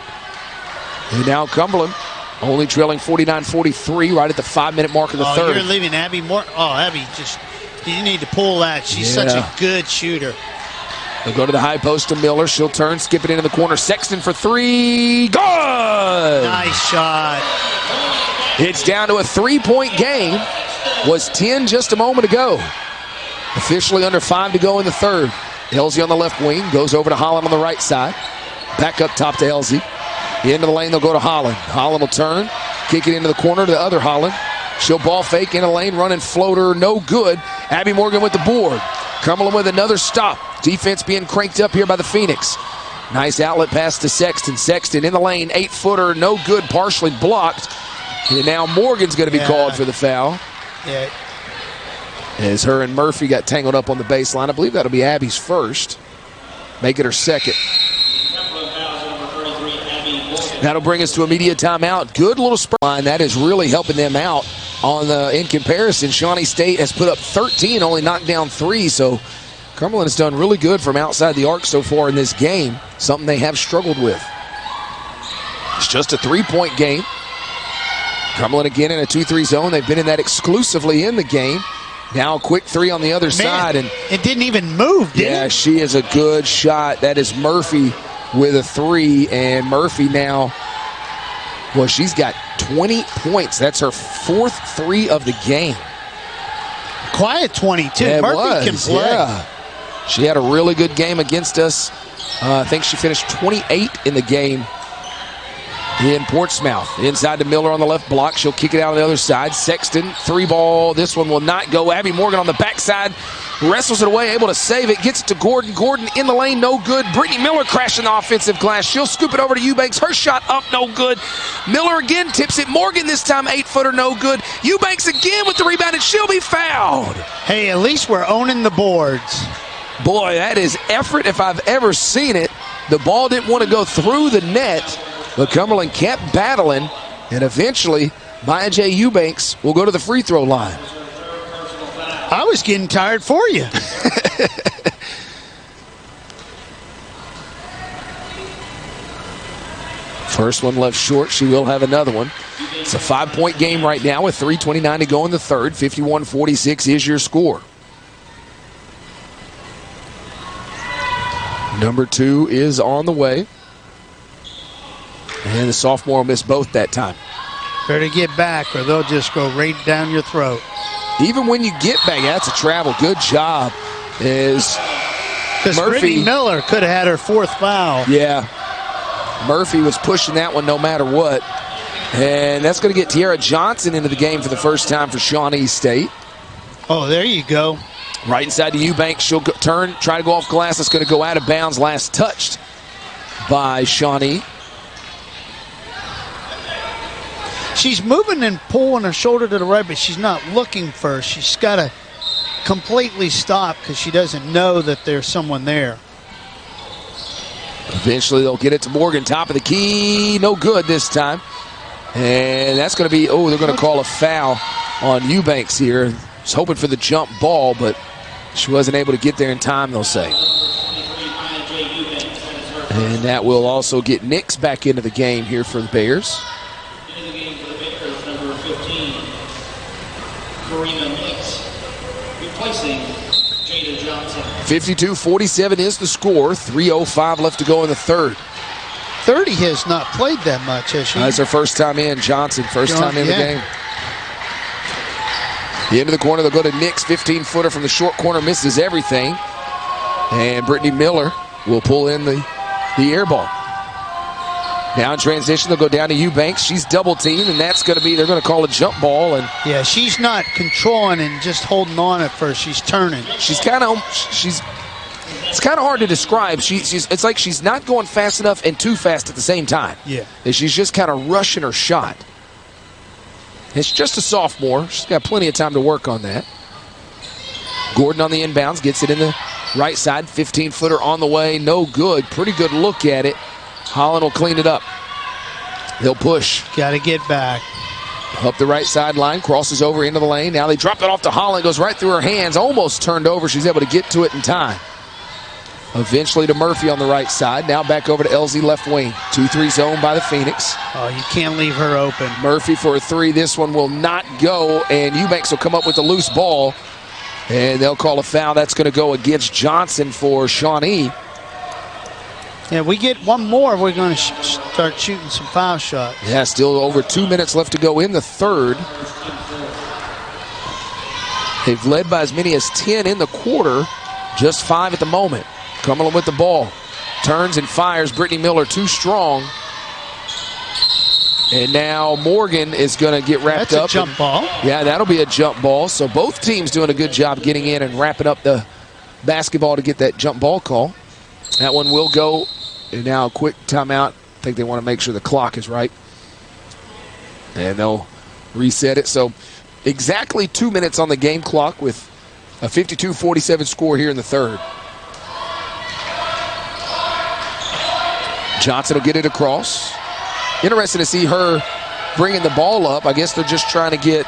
And now Cumberland only trailing 49-43 right at the 5-minute mark of the 3rd. You're leaving Abby more. Oh, Abby, you need to pull that. She's such a good shooter. They'll go to the high post to Miller. She'll turn, skip it into the corner. Sexton for 3. Good! Nice shot. It's down to a 3-point game. Was 10 just a moment ago. Officially under 5 to go in the 3rd. Elzy on the left wing. Goes over to Holland on the right side. Back up top to Elzy. Into the lane, they'll go to Holland. Holland will turn. Kick it into the corner to the other Holland. She'll ball fake into the lane. Running floater. No good. Abby Morgan with the board. Cumberland with another stop. Defense being cranked up here by the Phoenix. Nice outlet pass to Sexton. Sexton in the lane. 8-footer. No good. Partially blocked. And now Morgan's going to be called for the foul. Yeah. As her and Murphy got tangled up on the baseline. I believe that'll be Abby's first. Make it her second. That'll bring us to immediate timeout. Good little spur line. That is really helping them out. In comparison, Shawnee State has put up 13, only knocked down 3. So Cumberland has done really good from outside the arc so far in this game. Something they have struggled with. It's just a 3-point game. Cumberland again in a 2-3 zone. They've been in that exclusively in the game. Now a quick 3 on the other side. And it didn't even move, did it? Yeah, she is a good shot. That is Murphy with a 3. And Murphy now, well, she's got 20 points. That's her 4th 3 of the game. Quiet 22. Yeah, Murphy can play. Yeah. She had a really good game against us. I think she finished 28 in the game in Portsmouth. Inside to Miller on the left block. She'll kick it out on the other side. Sexton, 3-ball. This one will not go. Abby Morgan on the backside. Wrestles it away, able to save it. Gets it to Gordon. Gordon in the lane, no good. Brittany Miller crashing the offensive glass. She'll scoop it over to Eubanks. Her shot up, no good. Miller again tips it. Morgan this time, 8-footer, no good. Eubanks again with the rebound, and she'll be fouled. Hey, at least we're owning the boards. Boy, that is effort if I've ever seen it. The ball didn't want to go through the net, but Cumberland kept battling, and eventually Maya J. Eubanks will go to the free throw line. I was getting tired for you. First one left short. She will have another one. It's a 5-point game right now with 3:29 to go in the 3rd. 51-46 is your score. Number 2 is on the way. And the sophomore will miss both that time. Better get back or they'll just go right down your throat. Even when you get back, that's a travel. Good job. Because Brittany Miller could have had her 4th foul. Yeah. Murphy was pushing that one no matter what. And that's going to get Tiara Johnson into the game for the first time for Shawnee State. Oh, there you go. Right inside the Eubanks. She'll turn, try to go off glass. It's going to go out of bounds. Last touched by Shawnee. She's moving and pulling her shoulder to the right, but she's not looking first. She's got to completely stop because she doesn't know that there's someone there. Eventually they'll get it to Morgan. Top of the key. No good this time. And that's going to be, they're going to call a foul on Eubanks here. Was hoping for the jump ball, but she wasn't able to get there in time, they'll say. And that will also get Nix back into the game here for the Bears. 52-47 is the score. 3:05 left to go in the third. 30 has not played that much, has she? That's her first time in. Johnson, first time in the game. The end of the corner, they'll go to Nix. 15-footer from the short corner, misses everything. And Brittany Miller will pull in the air ball. Now in transition, they'll go down to Eubanks. She's double teamed, and that's going to be, they're going to call a jump ball. And yeah, she's not controlling and just holding on at first. She's turning. It's kind of hard to describe. It's like she's not going fast enough and too fast at the same time. Yeah. She's just kind of rushing her shot. It's just a sophomore. She's got plenty of time to work on that. Gordon on the inbounds, gets it in the right side. 15-footer on the way, no good. Pretty good look at it. Holland will clean it up. They'll push. Got to get back. Up the right sideline, crosses over into the lane. Now they drop it off to Holland, goes right through her hands, almost turned over. She's able to get to it in time. Eventually to Murphy on the right side. Now back over to Elzy left wing. 2-3 zone by the Phoenix. Oh, you can't leave her open. Murphy for a three. This one will not go, and Eubanks will come up with the loose ball. And they'll call a foul. That's going to go against Johnson for Shawnee. Yeah, we get one more, we're going to start shooting some foul shots. Yeah, still over 2 minutes left to go in the third. They've led by as many as 10 in the quarter, just 5 at the moment. Cumberland with the ball. Turns and fires. Brittany Miller too strong. And now Morgan is going to get wrapped up. That's a jump ball. Yeah, that'll be a jump ball. So both teams doing a good job getting in and wrapping up the basketball to get that jump ball call. That one will go. And now a quick timeout. I think they want to make sure the clock is right. And they'll reset it. So exactly 2 minutes on the game clock with a 52-47 score here in the third. Johnson will get it across. Interesting to see her bringing the ball up. I guess they're just trying to get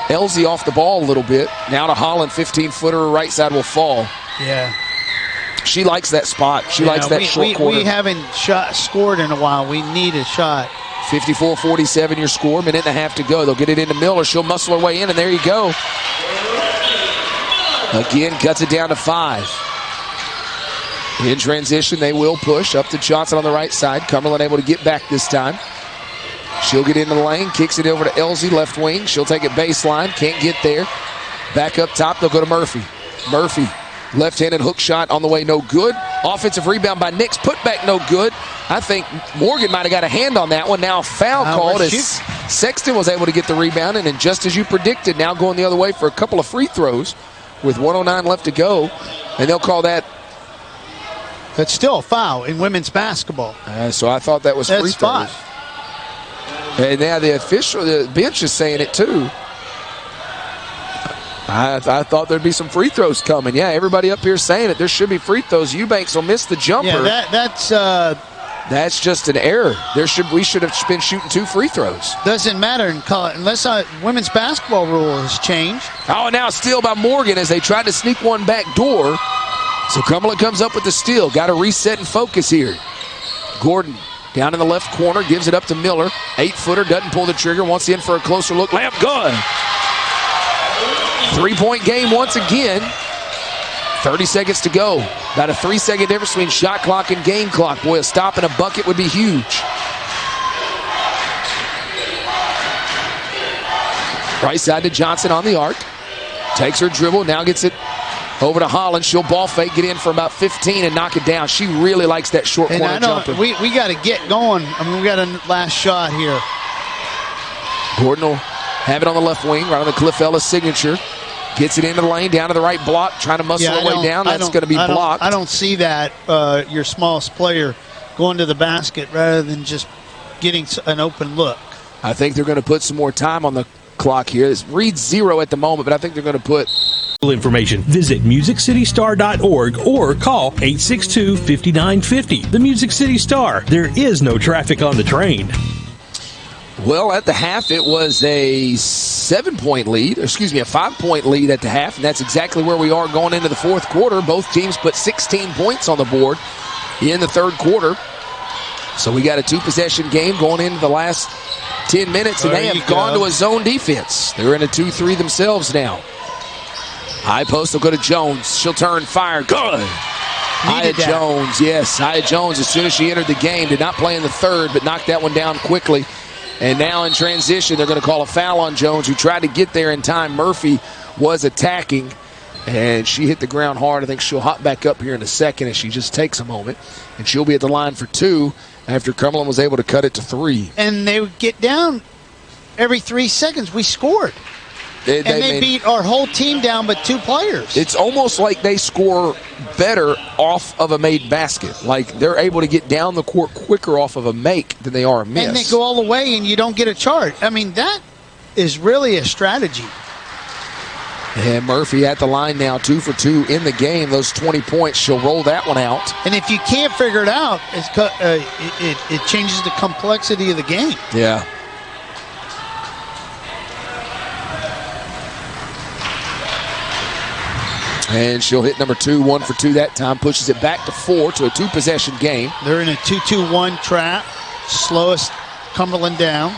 Elzy off the ball a little bit. Now to Holland, 15-footer, right side will fall. Yeah. She likes that spot. She likes that short corner. We haven't scored in a while. We need a shot. 54-47 your score. Minute and a half to go. They'll get it into Miller. She'll muscle her way in, and there you go. Again, cuts it down to 5. In transition, they will push up to Johnson on the right side. Cumberland able to get back this time. She'll get into the lane, kicks it over to Elzy, left wing. She'll take it baseline, can't get there. Back up top, they'll go to Murphy. Murphy, left-handed hook shot on the way, no good. Offensive rebound by Nix, put back, no good. I think Morgan might have got a hand on that one. Now a foul called as Sexton was able to get the rebound, and then just as you predicted, now going the other way for a couple of free throws with 1:09 left to go, and they'll call that. That's still a foul in women's basketball. So I thought that was free throws. And now the bench is saying it too. I thought there'd be some free throws coming. Yeah, everybody up here saying it. There should be free throws. Eubanks will miss the jumper. Yeah, that's just an error. We should have been shooting 2 free throws. Doesn't matter in college unless women's basketball rule has changed. Oh, now a steal by Morgan as they tried to sneak one back door. So Cumberland comes up with the steal. Got to reset and focus here. Gordon down in the left corner, gives it up to Miller. 8-footer, doesn't pull the trigger, wants in for a closer look. Layup good. 3-point game once again. 30 seconds to go. About a 3-second difference between shot clock and game clock. Boy, a stop and a bucket would be huge. Right side to Johnson on the arc. Takes her dribble, now gets it over to Holland. She'll ball fake, get in for about 15 and knock it down. She really likes that short corner jumper. We got to get going. I mean, we got a last shot here. Gordon will have it on the left wing, right on the Cliff Ellis signature. Gets it into the lane, down to the right block, trying to muscle her way down. That's going to be blocked. I don't see that, your smallest player going to the basket rather than just getting an open look. I think they're going to put some more time on the clock here. It reads 0 at the moment, but I think they're going to put information. Visit MusicCityStar.org or call 862-5950. The Music City Star. There is no traffic on the train. Well, at the half, it was a 7-point lead, a 5-point lead at the half, and that's exactly where we are going into the fourth quarter. Both teams put 16 points on the board in the third quarter. So we got a 2-possession game going into the last 10 minutes, and they have gone to a zone defense. They're in a 2-3 themselves now. High post will go to Jones. She'll turn, fire, good. Nia Jones, yes. Nia Jones, as soon as she entered the game, did not play in the third, but knocked that one down quickly. And now in transition, they're going to call a foul on Jones, who tried to get there in time. Murphy was attacking, and she hit the ground hard. I think she'll hop back up here in a second as she just takes a moment. And she'll be at the line for 2 after Cumberland was able to cut it to 3. And they would get down every 3 seconds. We scored. They beat our whole team down but 2 players. It's almost like they score better off of a made basket. Like they're able to get down the court quicker off of a make than they are a miss. And they go all the way and you don't get a charge. I mean, that is really a strategy. And Murphy at the line now, 2 for 2 in the game. Those 20 points, she'll roll that one out. And if you can't figure it out, it changes the complexity of the game. Yeah. And she'll hit number 2, 1 for 2 that time. Pushes it back to 4 to a 2-possession game. They're in a 2-2-1 trap. Slowest Cumberland down.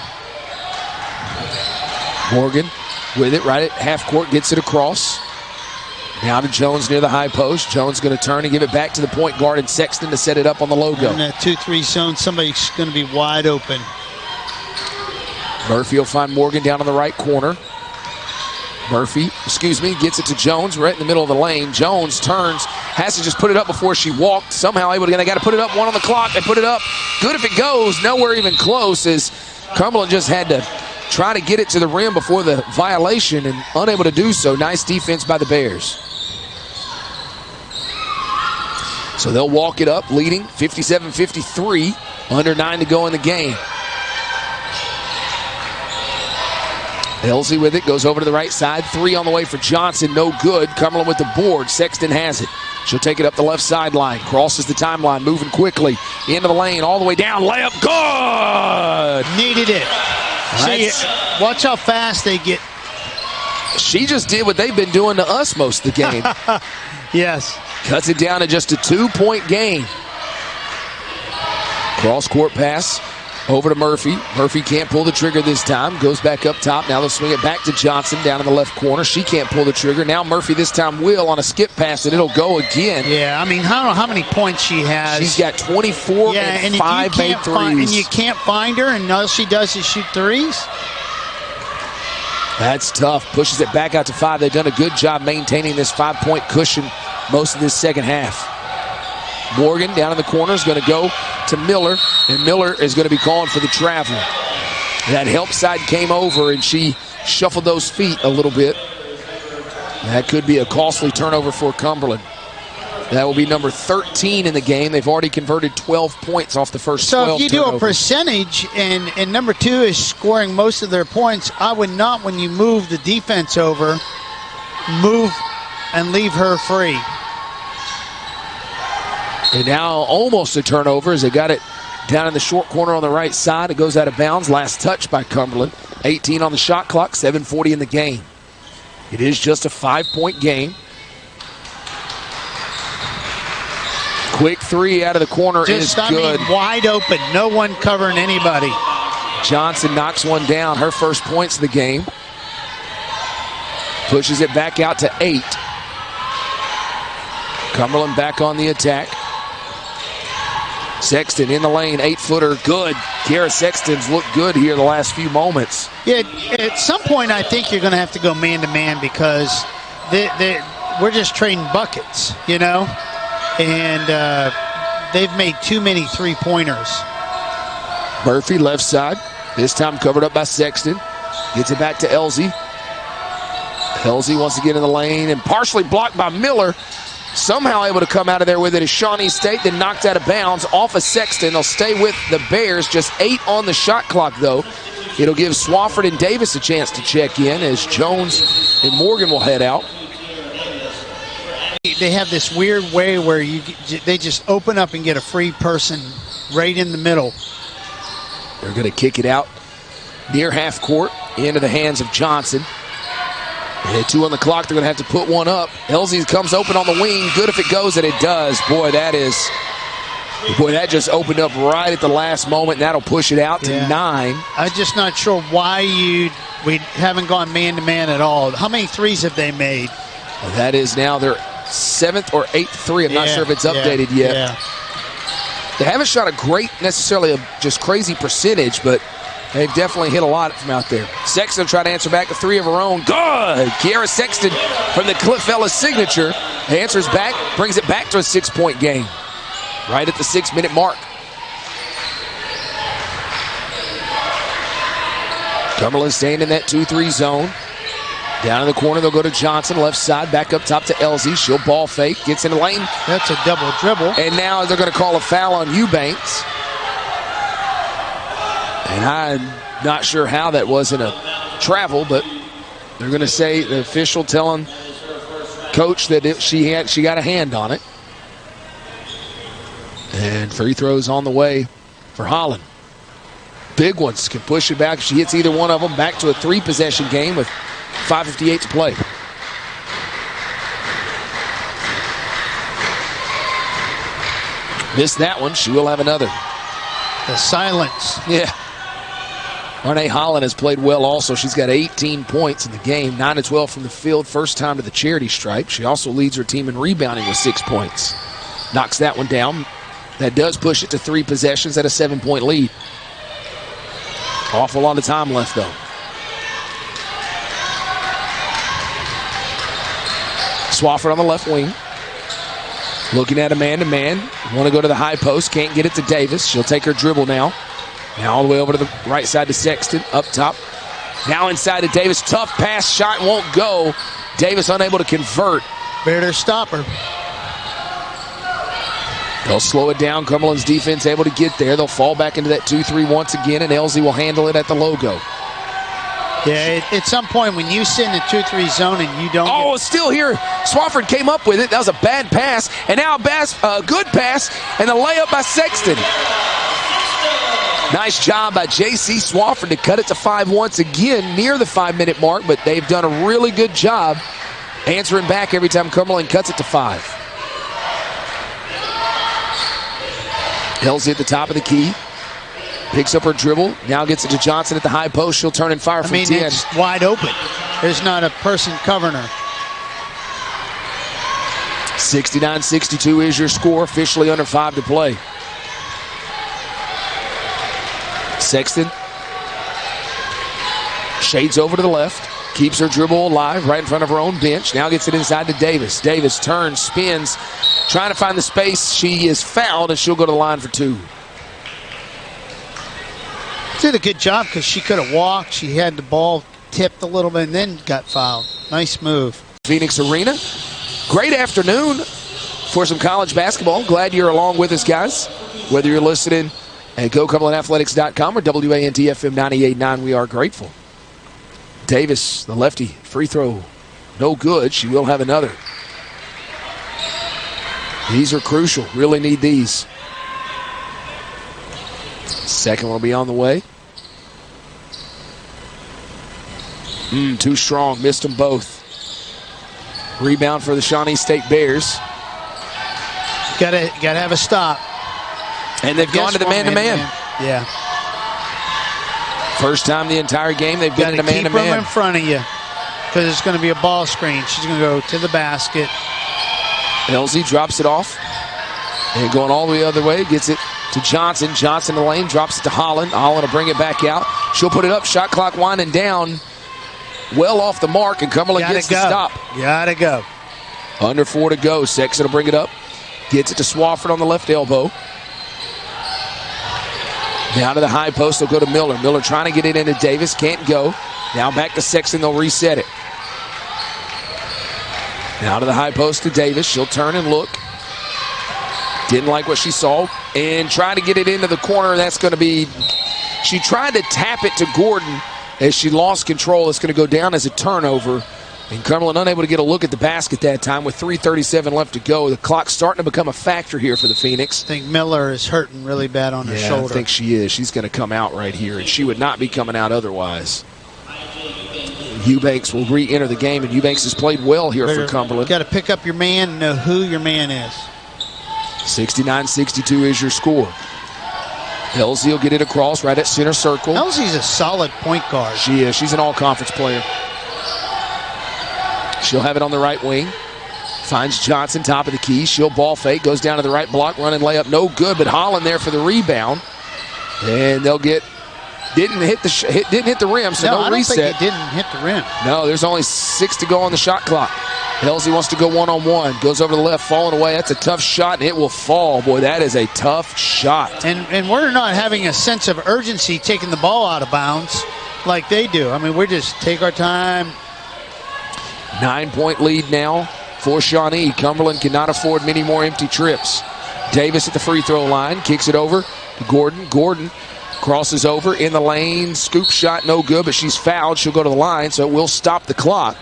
Morgan with it right at half court, gets it across. Now to Jones near the high post. Jones going to turn and give it back to the point guard and Sexton to set it up on the logo. In that 2-3 zone, somebody's going to be wide open. Murphy will find Morgan down in the right corner. Murphy, gets it to Jones right in the middle of the lane. Jones turns, has to just put it up before she walked. Somehow able to, they got to put it up, 1 on the clock. They put it up. Good if it goes. Nowhere even close, as Cumberland just had to try to get it to the rim before the violation and unable to do so. Nice defense by the Bears. So they'll walk it up, leading 57-53, under 9 to go in the game. Elzy with it, goes over to the right side. 3 on the way for Johnson, no good. Cumberland with the board. Sexton has it. She'll take it up the left sideline. Crosses the timeline, moving quickly. Into the lane, all the way down. Layup, good! Needed it. See, watch how fast they get. She just did what they've been doing to us most of the game. Yes. Cuts it down to just a 2-point game. Cross-court pass. Over to Murphy. Murphy can't pull the trigger this time. Goes back up top. Now they'll swing it back to Johnson down in the left corner. She can't pull the trigger. Now Murphy this time will on a skip pass, and it'll go again. Yeah, I mean, I don't know how many points she has. She's got 24 and 5 made threes. And you can't find her, and all she does is shoot threes. That's tough. Pushes it back out to 5. They've done a good job maintaining this 5-point cushion most of this second half. Morgan down in the corner is going to go to Miller, and Miller is going to be calling for the travel. That help side came over, and she shuffled those feet a little bit. That could be a costly turnover for Cumberland. That will be number 13 in the game. They've already converted 12 points off the first 12 So if you turnovers. do a percentage, and number 2 is scoring most of their points, I would not, when you move the defense over, move and leave her free. And now almost a turnover as they got it down in the short corner on the right side. It goes out of bounds. Last touch by Cumberland. 18 on the shot clock, 7:40 in the game. It is just a 5-point game. Quick 3 out of the corner is good. I mean, wide open. No one covering anybody. Johnson knocks one down. Her first points of the game. Pushes it back out to 8. Cumberland back on the attack. Sexton in the lane, 8-footer, good. Kiara Sexton's looked good here the last few moments. Yeah, at some point I think you're going to have to go man-to-man because we're just trading buckets, you know? And they've made too many three-pointers. Murphy left side, this time covered up by Sexton. Gets it back to Elzy. Elzy wants to get in the lane and partially blocked by Miller. Somehow able to come out of there with it is Shawnee State, then knocked out of bounds off of Sexton. They'll stay with the Bears. Just 8 on the shot clock, though. It'll give Swafford and Davis a chance to check in as Jones and Morgan will head out. They have this weird way where they just open up and get a free person right in the middle. They're going to kick it out near half court into the hands of Johnson. And 2 on the clock. They're going to have to put one up. Elzy comes open on the wing. Good if it goes, and it does. Boy, that just opened up right at the last moment. And that'll push it out to 9. I'm just not sure why we haven't gone man-to-man at all. How many threes have they made? That is now their 7th or 8th three. I'm not sure if it's updated yet. Yeah. They haven't shot a great, necessarily a just crazy percentage, but they've definitely hit a lot from out there. Sexton will try to answer back a 3 of her own. Good! Kiara Sexton from the Cliff Fellas signature answers back, brings it back to a 6-point game. Right at the 6-minute mark. Cumberland staying in that 2-3 zone. Down in the corner, they'll go to Johnson, left side, back up top to Elzy. She'll ball fake, gets in the lane. That's a double dribble. And now they're going to call a foul on Eubanks. And I'm not sure how that wasn't a travel, but they're going to say the official telling coach that she got a hand on it. And free throws on the way for Holland. Big ones, can push it back. If she hits either one of them, back to a 3-possession game with 5:58 to play. Missed that one. She will have another. The silence. Yeah. Renee Holland has played well also. She's got 18 points in the game, 9 of 12 from the field, first time to the charity stripe. She also leads her team in rebounding with 6 points. Knocks that one down. That does push it to 3 possessions at a 7-point lead. Awful lot of time left, though. Swafford on the left wing. Looking at a man-to-man. Want to go to the high post. Can't get it to Davis. She'll take her dribble now. Now all the way over to the right side to Sexton. Up top. Now inside to Davis. Tough pass. Shot won't go. Davis unable to convert. Better stop her. They'll slow it down. Cumberland's defense able to get there. They'll fall back into that 2-3 once again, and Elzy will handle it at the logo. Yeah, at some point when you sit in the 2-3 zone and you don't. Oh, it's still here. Swafford came up with it. That was a bad pass, and now a good pass, and a layup by Sexton. Nice job by J.C. Swafford to cut it to 5 once again, near the 5-minute mark, but they've done a really good job answering back every time Cumberland cuts it to 5. Elzy at the top of the key. Picks up her dribble. Now gets it to Johnson at the high post. She'll turn and fire from 10. It's wide open. There's not a person covering her. 69-62 is your score. Officially under 5 to play. Sexton shades over to the left. Keeps her dribble alive right in front of her own bench. Now gets it inside to Davis. Davis turns, spins, trying to find the space. She is fouled, and she'll go to the line for 2. Did a good job because she could have walked. She had the ball tipped a little bit and then got fouled. Nice move. Phoenix Arena. Great afternoon for some college basketball. Glad you're along with us, guys. Whether you're listening at GoCumberlandAthletics.com or WANTFM 98.9, we are grateful. Davis, the lefty, free throw, no good. She will have another. These are crucial. Really need these. Second will be on the way. Too strong. Missed them both. Rebound for the Shawnee State Bears. Gotta have a stop. And they've gone to the man-to-man. Yeah. First time the entire game they've been in a man-to-man. Keep them in front of you because it's going to be a ball screen. She's going to go to the basket. Elzy drops it off. And going all the way the other way, gets it to Johnson. Johnson in the lane, drops it to Holland. Holland will bring it back out. She'll put it up. Shot clock winding down. Well off the mark, and Cumberland gets the stop. Gotta go. Under 4 to go. Sexton will bring it up. Gets it to Swafford on the left elbow. Down to the high post, they'll go to Miller. Miller trying to get it into Davis, can't go. Now back to Sexton, they'll reset it. Now to the high post to Davis. She'll turn and look. Didn't like what she saw. And trying to get it into the corner, that's going to be... She tried to tap it to Gordon as she lost control. It's going to go down as a turnover. And Cumberland unable to get a look at the basket that time with 3:37 left to go. The clock's starting to become a factor here for the Phoenix. I think Miller is hurting really bad on her shoulder. I think she is. She's going to come out right here, and she would not be coming out otherwise. Eubanks will re-enter the game, and Eubanks has played well here for Cumberland. Got to pick up your man and know who your man is. 69-62 is your score. Elzy will get it across right at center circle. Elzy's a solid point guard. She is. She's an all-conference player. She'll have it on the right wing. Finds Johnson, top of the key. She'll ball fake. Goes down to the right block. Running layup. No good, but Holland there for the rebound. And they'll get... Didn't hit the rim, so no reset. I don't think it didn't hit the rim. No, there's only 6 to go on the shot clock. Elzy wants to go one-on-one. Goes over to the left, falling away. That's a tough shot, and it will fall. Boy, that is a tough shot. And we're not having a sense of urgency taking the ball out of bounds like they do. I mean, we just take our time. 9-point lead now for Shawnee. Cumberland cannot afford many more empty trips. Davis at the free throw line. Kicks it over to Gordon. Gordon crosses over in the lane. Scoop shot, no good, but she's fouled. She'll go to the line, so it will stop the clock.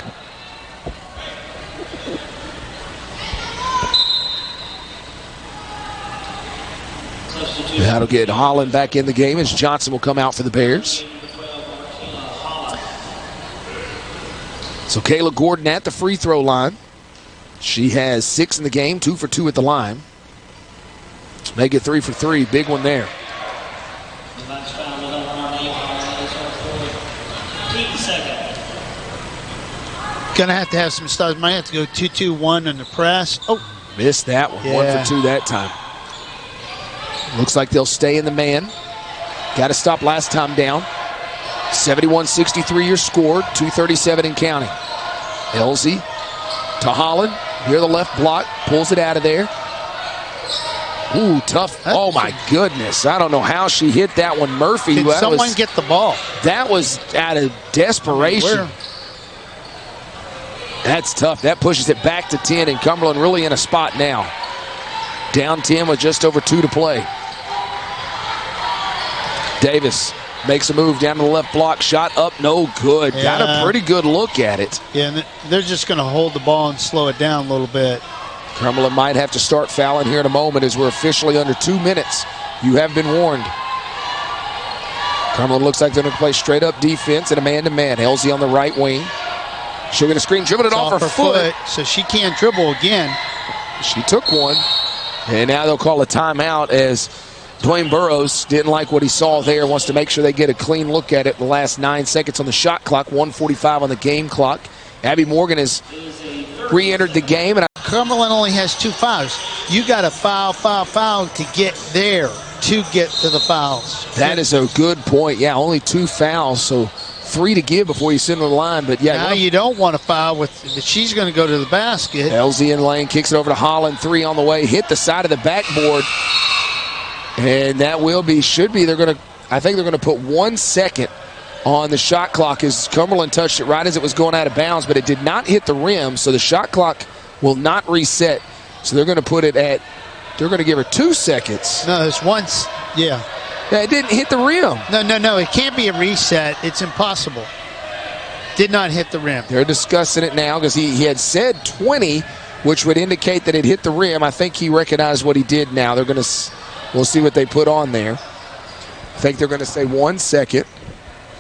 That'll get Holland back in the game as Johnson will come out for the Bears. So Kayla Gordon at the free throw line. She has 6 in the game, 2 for 2 at the line. Make it 3 for 3. Big one there. Gonna have to have some studs. Might have to go 2-2-1 in the press. Oh, missed that one. Yeah. 1 for 2 that time. Looks like they'll stay in the man. Got to stop last time down. 71-63 your score. 2:37 in counting. Elzy to Holland. Here the left block. Pulls it out of there. Ooh, tough. Oh, my goodness. I don't know how she hit that one. Murphy. Did someone get the ball? That was out of desperation. That's tough. That pushes it back to 10, and Cumberland really in a spot now. Down 10 with just over 2 to play. Davis makes a move down to the left block. Shot up, no good. Yeah. Got a pretty good look at it. Yeah, and they're just going to hold the ball and slow it down a little bit. Cumberland might have to start fouling here in a moment as we're officially under 2 minutes. You have been warned. Cumberland looks like they're going to play straight up defense and a man-to-man. Elzy on the right wing. She'll get a screen, dribble it off her foot. So she can't dribble again. She took one. And now they'll call a timeout as Dwayne Burrows didn't like what he saw there. Wants to make sure they get a clean look at it. The last 9 seconds on the shot clock, 1:45 on the game clock. Abby Morgan has re-entered the game. And Cumberland only has 2 fouls. You got to foul to get there, to get to the fouls. That is a good point. Yeah, only 2 fouls, so 3 to give before you send her the line. But yeah, now you don't want to foul with. She's going to go to the basket. Elzy in lane, kicks it over to Holland. 3 on the way, hit the side of the backboard, and that should be. I think they're going to put 1 second on the shot clock as Cumberland touched it right as it was going out of bounds, but it did not hit the rim, so the shot clock will not reset. So they're going to put it at. They're going to give her 2 seconds. No, it's once. Yeah. Yeah, it didn't hit the rim. No. It can't be a reset. It's impossible. Did not hit the rim. They're discussing it now because he had said 20, which would indicate that it hit the rim. I think he recognized what he did now. We'll see what they put on there. I think they're going to say 1 second.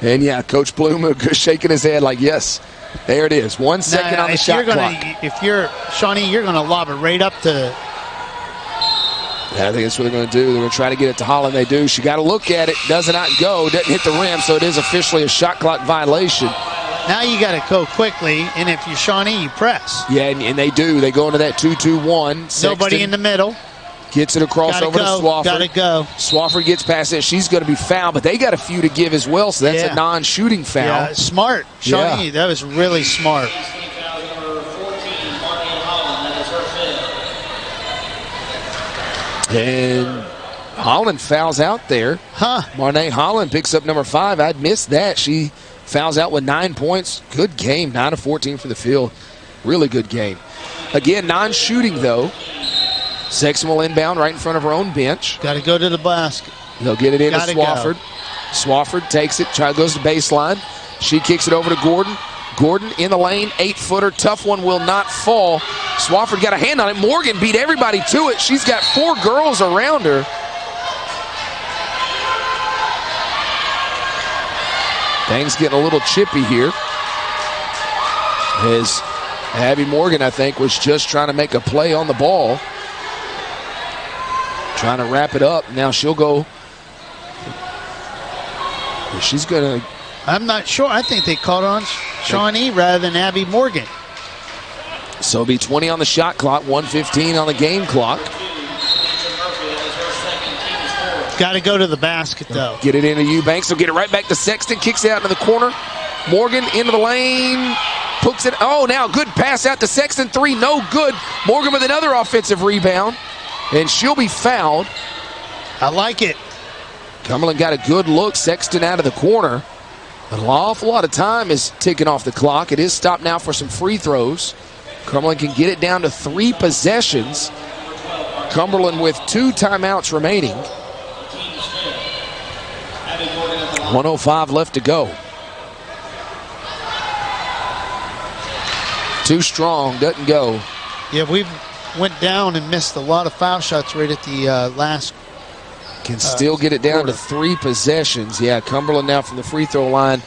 And yeah, Coach Bloom shaking his head like, yes, there it is. 1 second on the shot clock. If you're Shawnee, you're going to lob it right up to. Yeah, I think that's what they're going to do. They're going to try to get it to Holland. They do. She got to look at it. Does not go. Doesn't hit the rim, so it is officially a shot clock violation. Now you got to go quickly, and if you're Shawnee, you press. Yeah, and they do. They go into that 2-2-1. Nobody in the middle. Gets it across over to Swafford. Got to go. Swafford gets past it. She's going to be fouled, but they got a few to give as well, so that's a non-shooting foul. Yeah, smart. Shawnee, that was really smart. And Holland fouls out there. Marnay Holland picks up number 5. I'd missed that. She fouls out with 9 points. Good game. 9 of 14 for the field. Really good game. Again, non-shooting, though. Sexton will inbound right in front of her own bench. Got to go to the basket. They'll get it into Swafford. Swafford takes it, goes to baseline. She kicks it over to Gordon. Gordon in the lane, 8-footer, tough one, will not fall. Swafford got a hand on it. Morgan beat everybody to it. She's got 4 girls around her. Things getting a little chippy here. As Abby Morgan, I think, was just trying to make a play on the ball. Trying to wrap it up. Now she'll go. She's going to. I'm not sure. I think they called on Shawnee rather than Abby Morgan. So it'll be 20 on the shot clock, 1:15 on the game clock. Got to go to the basket, though. Get it into Eubanks. They'll get it right back to Sexton. Kicks it out into the corner. Morgan into the lane. Hooks it. Oh, now good pass out to Sexton. 3, no good. Morgan with another offensive rebound. And she'll be fouled. I like it. Cumberland got a good look. Sexton out of the corner. An awful lot of time is ticking off the clock. It is stopped now for some free throws. Cumberland can get it down to 3 possessions. Cumberland with 2 timeouts remaining. 1:05 left to go. Too strong, doesn't go. Yeah, we went down and missed a lot of foul shots right at the last. Can still get it down to 3 possessions. Yeah, Cumberland now from the free throw line.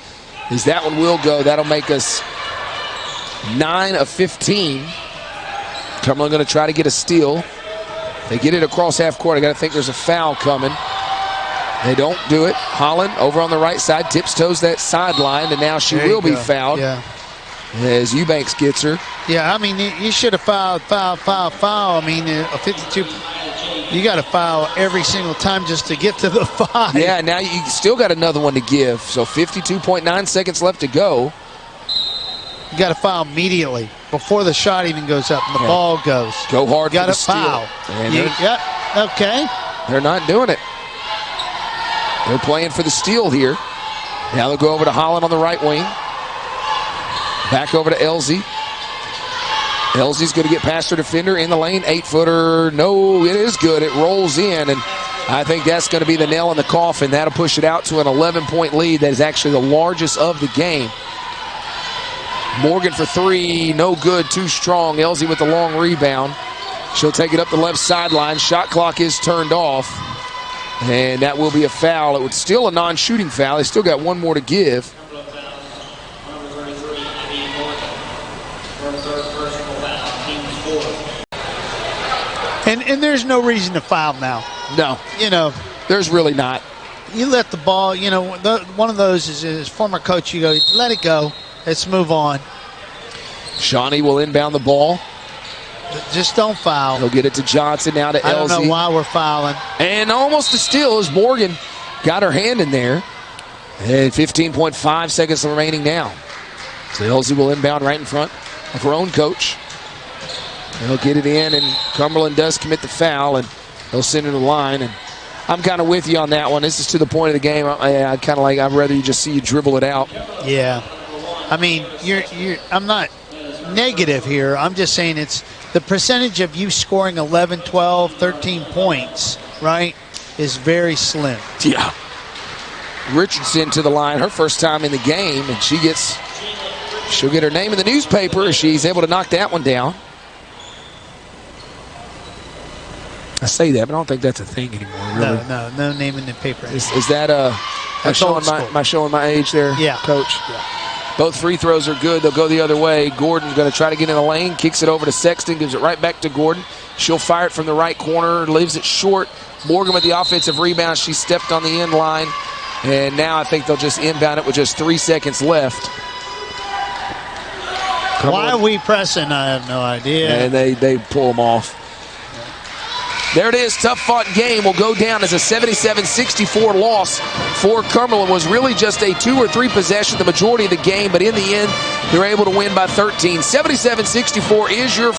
As that one will go, that'll make us 9 of 15. Cumberland going to try to get a steal. They get it across half court. I got to think there's a foul coming. They don't do it. Holland over on the right side, tips-toes that sideline, and now she will be fouled. Yeah. As Eubanks gets her. Yeah, I mean, you should have foul. I mean, a 52. You got to foul every single time just to get to the 5. Yeah, now you still got another one to give. So 52.9 seconds left to go. You got to foul immediately before the shot even goes up and the ball goes. Go hard you for the steal. Foul. And Yep. Okay. They're not doing it. They're playing for the steal here. Now they'll go over to Holland on the right wing. Back over to Elzy. Elzy's going to get past her defender in the lane. 8-footer. No, it is good. It rolls in, and I think that's going to be the nail in the coffin. That'll push it out to an 11-point lead. That is actually the largest of the game. Morgan for 3. No good. Too strong. Elzy with the long rebound. She'll take it up the left sideline. Shot clock is turned off, and that will be a foul. It was still a non-shooting foul. They still got one more to give. And there's no reason to foul now. No. You know. There's really not. You let the ball, you know, one of those is as former coach, you go, let it go. Let's move on. Shawnee will inbound the ball. Just don't foul. He'll get it to Johnson, now to Elzy. I don't know why we're fouling. And almost a steal as Morgan got her hand in there. And 15.5 seconds remaining now. So Elzy will inbound right in front of her own coach. They'll get it in, and Cumberland does commit the foul, and they'll send it to the line. And I'm kind of with you on that one. This is to the point of the game. I kind of like, I'd rather you just see you dribble it out. Yeah. I mean, I'm not negative here. I'm just saying it's the percentage of you scoring 11, 12, 13 points, right, is very slim. Yeah. Richardson to the line, her first time in the game, and she'll get her name in the newspaper if she's able to knock that one down. I say that, but I don't think that's a thing anymore, really. No name in the paper. Is that am I showing my age there, yeah, Coach? Yeah. Both free throws are good. They'll go the other way. Gordon's going to try to get in the lane, kicks it over to Sexton, gives it right back to Gordon. She'll fire it from the right corner, leaves it short. Morgan with the offensive rebound. She stepped on the end line, and now I think they'll just inbound it with just 3 seconds left. Why are we pressing? I have no idea. And they pull them off. There it is, tough-fought game will go down as a 77-64 loss for Cumberland. Was really just a 2 or 3 possession the majority of the game, but in the end, they're able to win by 13. 77-64 is your